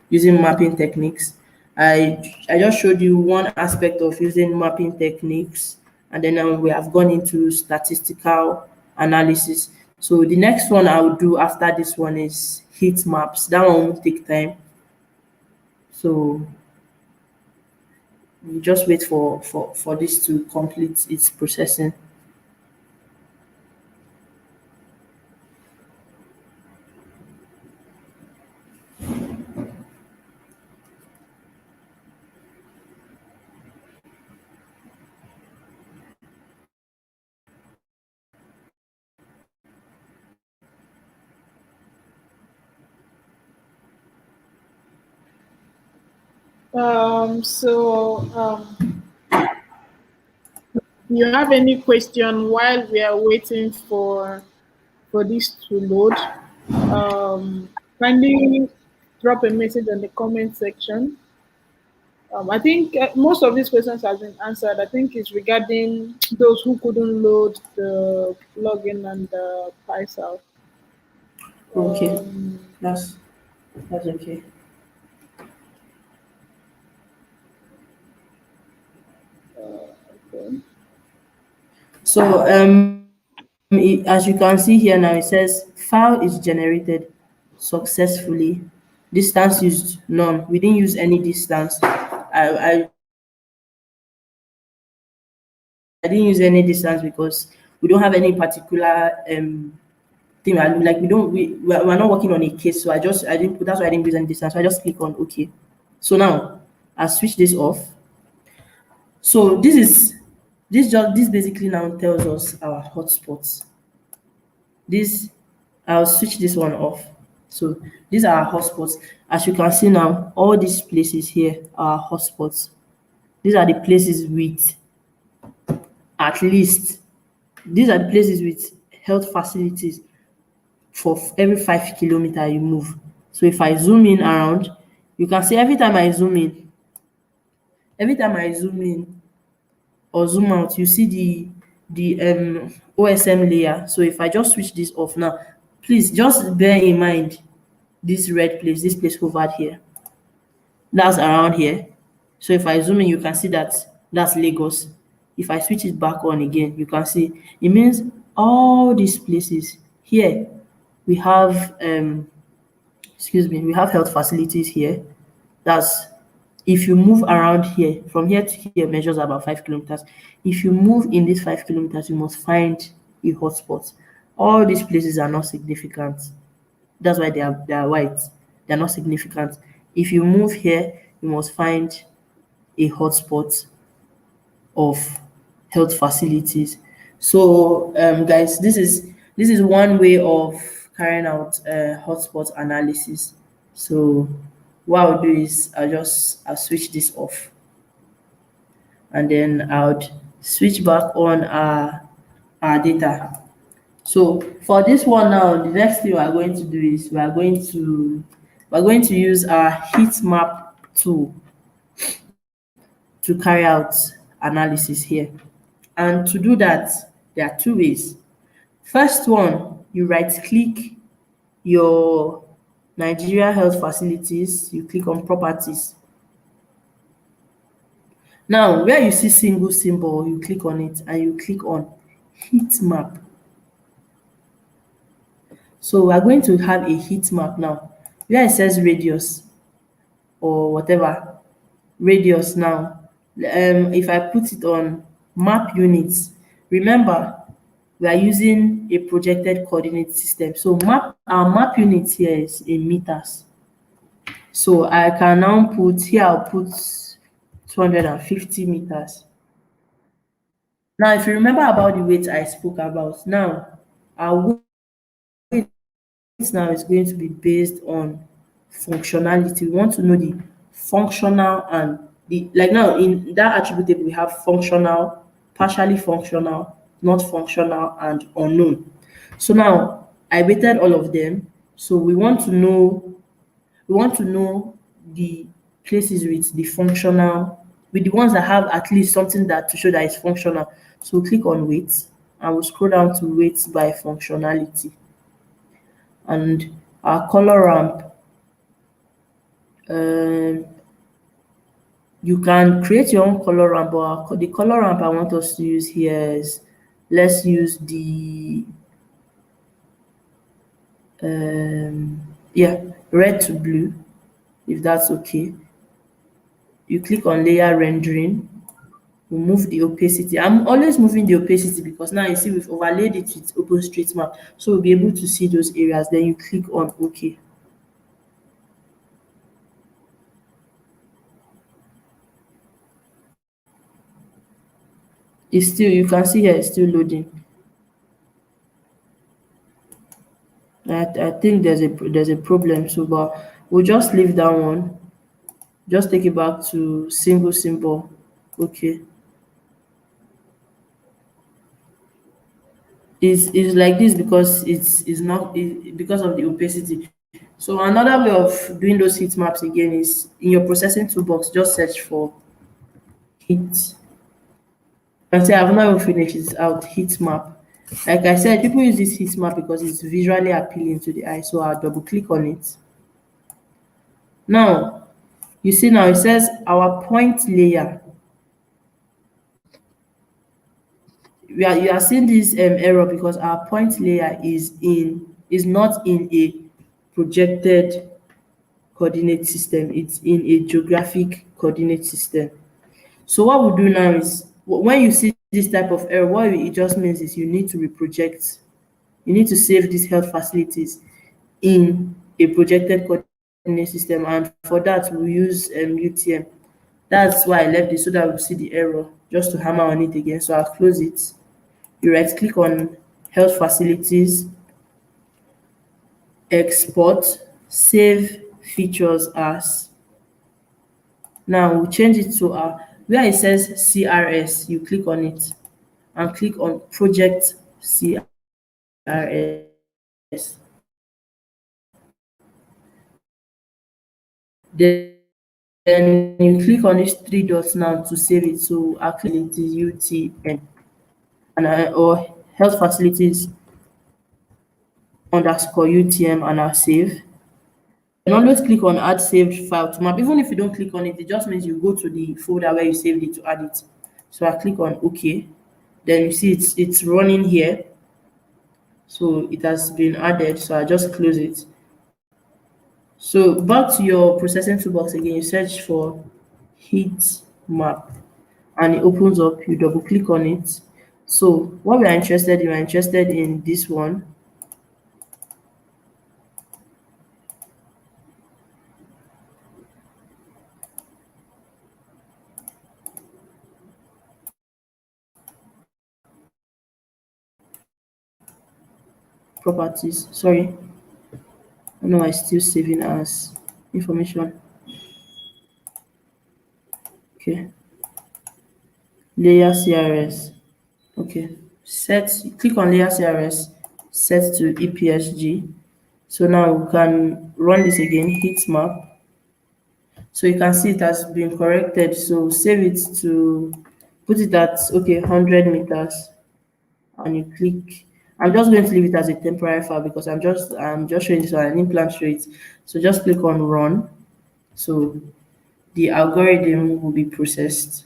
using mapping techniques. I just showed you one aspect of using mapping techniques, and then we have gone into statistical analysis. So the next one I will do after this one is heat maps. That one won't take time. So we just wait for this to complete its processing. Do you have any question while we are waiting for this to load? Kindly drop a message in the comment section. I think most of these questions have been answered. I think it's regarding those who couldn't load the login and the file. Okay, that's okay. Okay. So as you can see here now, it says file is generated successfully. Distance used none. We didn't use any distance. I didn't use any distance because we don't have any particular thing. Like we're not working on a case, so I didn't put, that's why I didn't use any distance. So I just click on OK. So now I switch this off. So this basically now tells us our hotspots. This I'll switch this one off. So these are our hotspots. As you can see now, all these places here are hotspots. These are the places with at least, these are the places with health facilities for every 5 kilometers you move. So if I zoom in around, you can see every time I zoom in or zoom out, you see the OSM layer. So if I just switch this off now, please just bear in mind this red place, this place covered here. That's around here. So if I zoom in, you can see that that's Lagos. If I switch it back on again, you can see it means all these places here we have we have health facilities here. That's if you move around here, from here to here measures about 5 kilometers. If you move in these 5 kilometers, you must find a hotspot. All these places are not significant. That's why they are white. They're not significant. If you move here, you must find a hotspot of health facilities. So, guys, this is one way of carrying out hotspot analysis. So, what I'll do is I'll switch this off, and then I'll switch back on our data. So for this one now, the next thing we are going to do is we are going to use our heat map tool to carry out analysis here. And to do that, there are two ways. First one, you right click your Nigeria health facilities, you click on properties. Now, where you see single symbol, you click on it and you click on heat map. So we are going to have a heat map now. Where it says radius or whatever, radius now, if I put it on map units, remember we are using a projected coordinate system. So our map unit here is in meters. So I can now put here, I'll put 250 meters. Now, if you remember about the weight I spoke about, now our weight now is going to be based on functionality. We want to know the functional and the, like now in that attribute table, we have functional, partially functional, not functional, and unknown. So now I weighted all of them. So we want to know the places with the functional, with the ones that have at least something that to show that it's functional. So click on weight and we'll scroll down to weights by functionality. And our color ramp, um, you can create your own color ramp, but the color ramp I want us to use here is, let's use the yeah, red to blue, if that's okay. You click on layer rendering, remove the opacity. I'm always moving the opacity because now you see we've overlaid it with OpenStreetMap, so we'll be able to see those areas. Then you click on OK. It's still, you can see here, it's still loading. I think there's a problem, so but we'll just leave that one. Just take it back to single symbol. Okay. Is like this because it's not because of the opacity. So another way of doing those heat maps again is in your processing toolbox, just search for heat. And say I've not even finished, it's out, heat map. Like I said, people use this heat map because it's visually appealing to the eye. So I'll double click on it. Now, you see now it says our point layer. You are seeing this error because our point layer is not in a projected coordinate system, it's in a geographic coordinate system. So what we'll do now is when you see this type of error, what it just means is you need to reproject. You need to save these health facilities in a projected coordinate system, and for that we use UTM. That's why I left it so that we'll see the error, just to hammer on it again. So I'll close it. You right click on health facilities, export, save features as. Now we'll change it to where it says CRS, you click on it and click on project CRS. Then you click on these three dots now to save it. So I'll click it is UTN and or health facilities underscore UTM and I'll save. And always click on add saved file to map. Even if you don't click on it, it just means you go to the folder where you saved it to add it. So I click on OK. Then you see it's running here. So it has been added. So I just close it. So back to your processing toolbox again, you search for heat map and it opens up, you double click on it. So what we're interested in this one. Properties, sorry. No, I still saving as information. Okay. Layer CRS. Okay. Click on layer CRS, set to EPSG. So now we can run this again, heat map. So you can see it has been corrected. So save it to put it at 100 meters and you click. I'm just going to leave it as a temporary file because I'm just showing this on an implant show it. So just click on run. So the algorithm will be processed.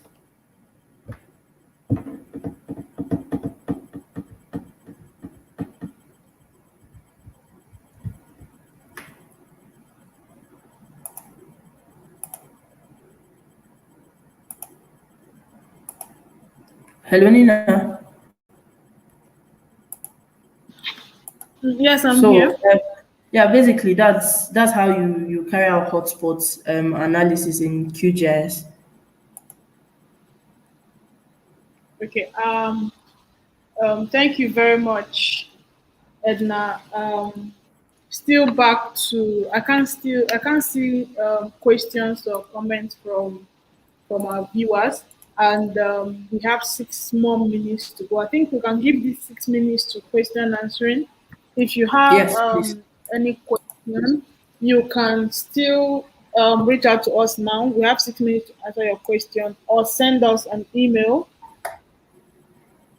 Hello, Nina. Yes, I'm So here. yeah, basically that's how you carry out hotspots analysis in QGIS. Okay. Thank you very much, Edna. Still back to I can't see questions or comments from our viewers, and we have 6 more minutes to go. I think we can give these 6 minutes to question answering. If you have Yes, please. any question, you can still reach out to us now. We have 6 minutes to answer your question, or send us an email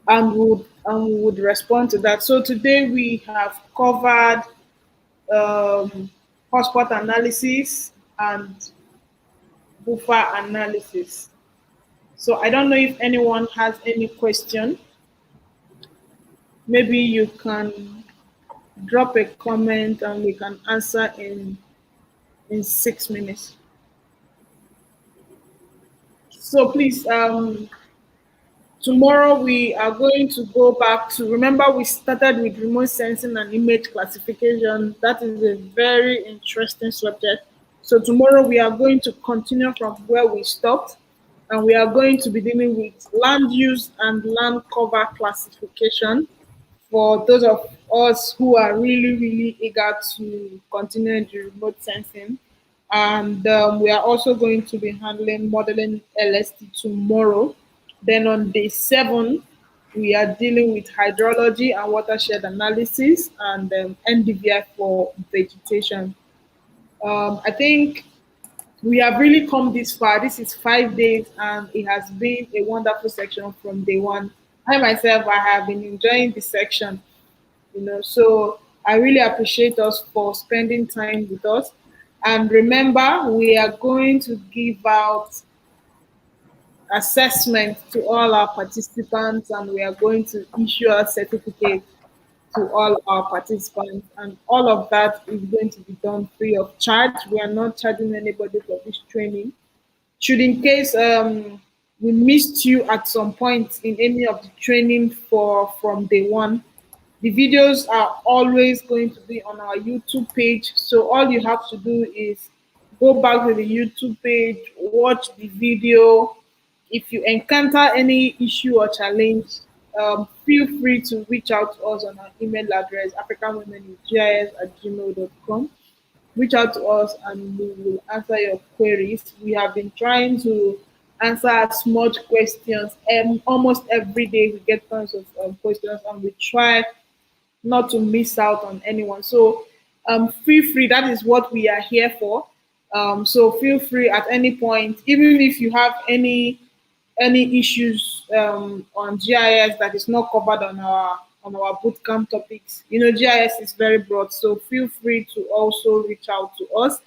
and would respond to that. So today we have covered hotspot analysis and buffer analysis. So I don't know if anyone has any question. Maybe you can drop a comment and we can answer in 6 minutes. So please, tomorrow we are going to go back to, remember we started with remote sensing and image classification. That is a very interesting subject. So tomorrow we are going to continue from where we stopped, and we are going to be dealing with land use and land cover classification for those of us who are really, really eager to continue in the remote sensing. And we are also going to be handling modeling LST tomorrow. Then on day 7, we are dealing with hydrology and watershed analysis and NDVI for vegetation. I think we have really come this far. This is 5 days, and it has been a wonderful section from day one. I myself, I have been enjoying this section, so I really appreciate us for spending time with us. And remember, we are going to give out assessment to all our participants, and we are going to issue a certificate to all our participants, and all of that is going to be done free of charge. We are not charging anybody for this training. Should in case we missed you at some point in any of the training from day one, the videos are always going to be on our YouTube page. So all you have to do is go back to the YouTube page, watch the video. If you encounter any issue or challenge, feel free to reach out to us on our email address, africanwomeningis@gmail.com. Reach out to us and we will answer your queries. We have been trying to answer as much questions, and almost every day we get tons of questions, and we try not to miss out on anyone. So feel free. That is what we are here for. So feel free at any point, even if you have any issues on GIS that is not covered on our bootcamp topics. GIS is very broad, so feel free to also reach out to us,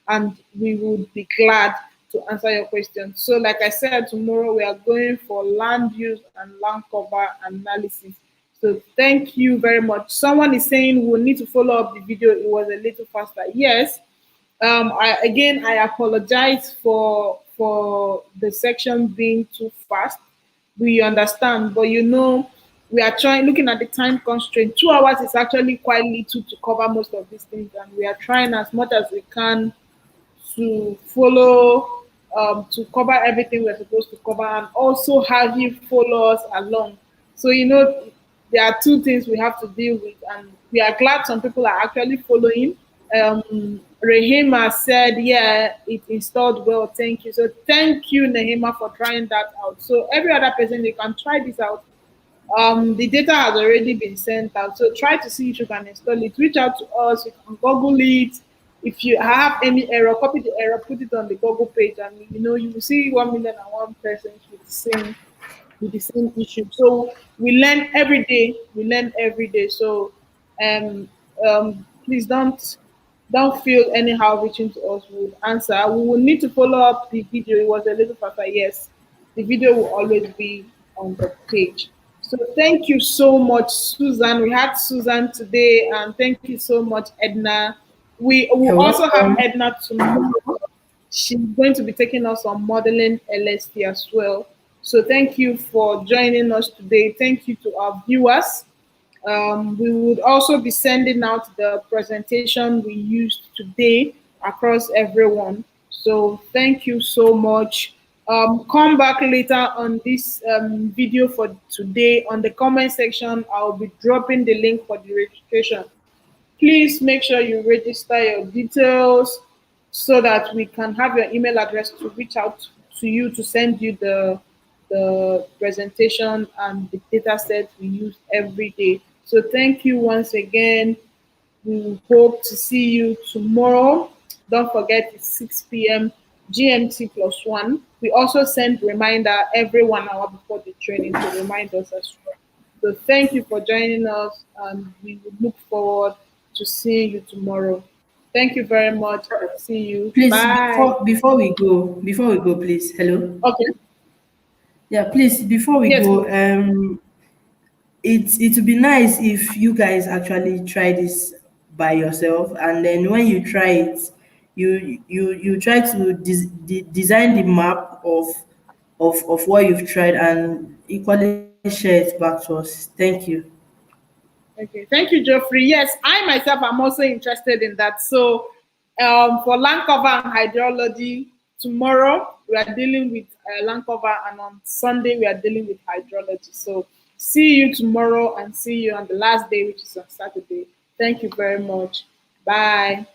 and we would be glad to answer your questions. So, like I said, tomorrow we are going for land use and land cover analysis. So, thank you very much. Someone is saying we'll need to follow up the video. It was a little faster. Yes. I apologize for the section being too fast. We understand, but we are looking at the time constraint. 2 hours is actually quite little to cover most of these things, and we are trying as much as we can to follow, to cover everything we're supposed to cover, and also have you follow us along. So there are two things we have to deal with, and we are glad some people are actually following. Rehema said, yeah, it installed well. Thank you. So thank you, Nehema, for trying that out. So every other person, you can try this out. The data has already been sent out. So try to see if you can install it. Reach out to us. You can Google it. If you have any error, copy the error, put it on the Google page, and you will see 1,000,001 persons with the same issue. So we learn every day. So please don't feel anyhow reaching to us. We will answer. We will need to follow up the video. It was a little faster. Yes, the video will always be on the page. So thank you so much, Susan. We had Susan today, and thank you so much, Edna. We will also have Edna tomorrow. She's going to be taking us on modeling LST as well. So thank you for joining us today. Thank you to our viewers. We would also be sending out the presentation we used today across everyone. So thank you so much. Come back later on this video for today. On the comment section, I'll be dropping the link for the registration. Please make sure you register your details so that we can have your email address to reach out to you to send you the presentation and the data set we use every day. So thank you once again. We hope to see you tomorrow. Don't forget it's 6 p.m. GMT +1. We also send reminder every 1 hour before the training to remind us as well. So thank you for joining us, and we would look forward to seeing you tomorrow. Thank you very much, and see you. Please, Bye. before we go, please. Hello. Okay. Yeah, please, before we Yes, go, please. it would be nice if you guys actually try this by yourself, and then when you try it, you try to design the map of what you've tried, and equally share it back to us. Thank you. Okay, thank you, Geoffrey. Yes, I myself am also interested in that. So, for land cover and hydrology, tomorrow we are dealing with land cover, and on Sunday we are dealing with hydrology. So, see you tomorrow and see you on the last day, which is on Saturday. Thank you very much. Bye.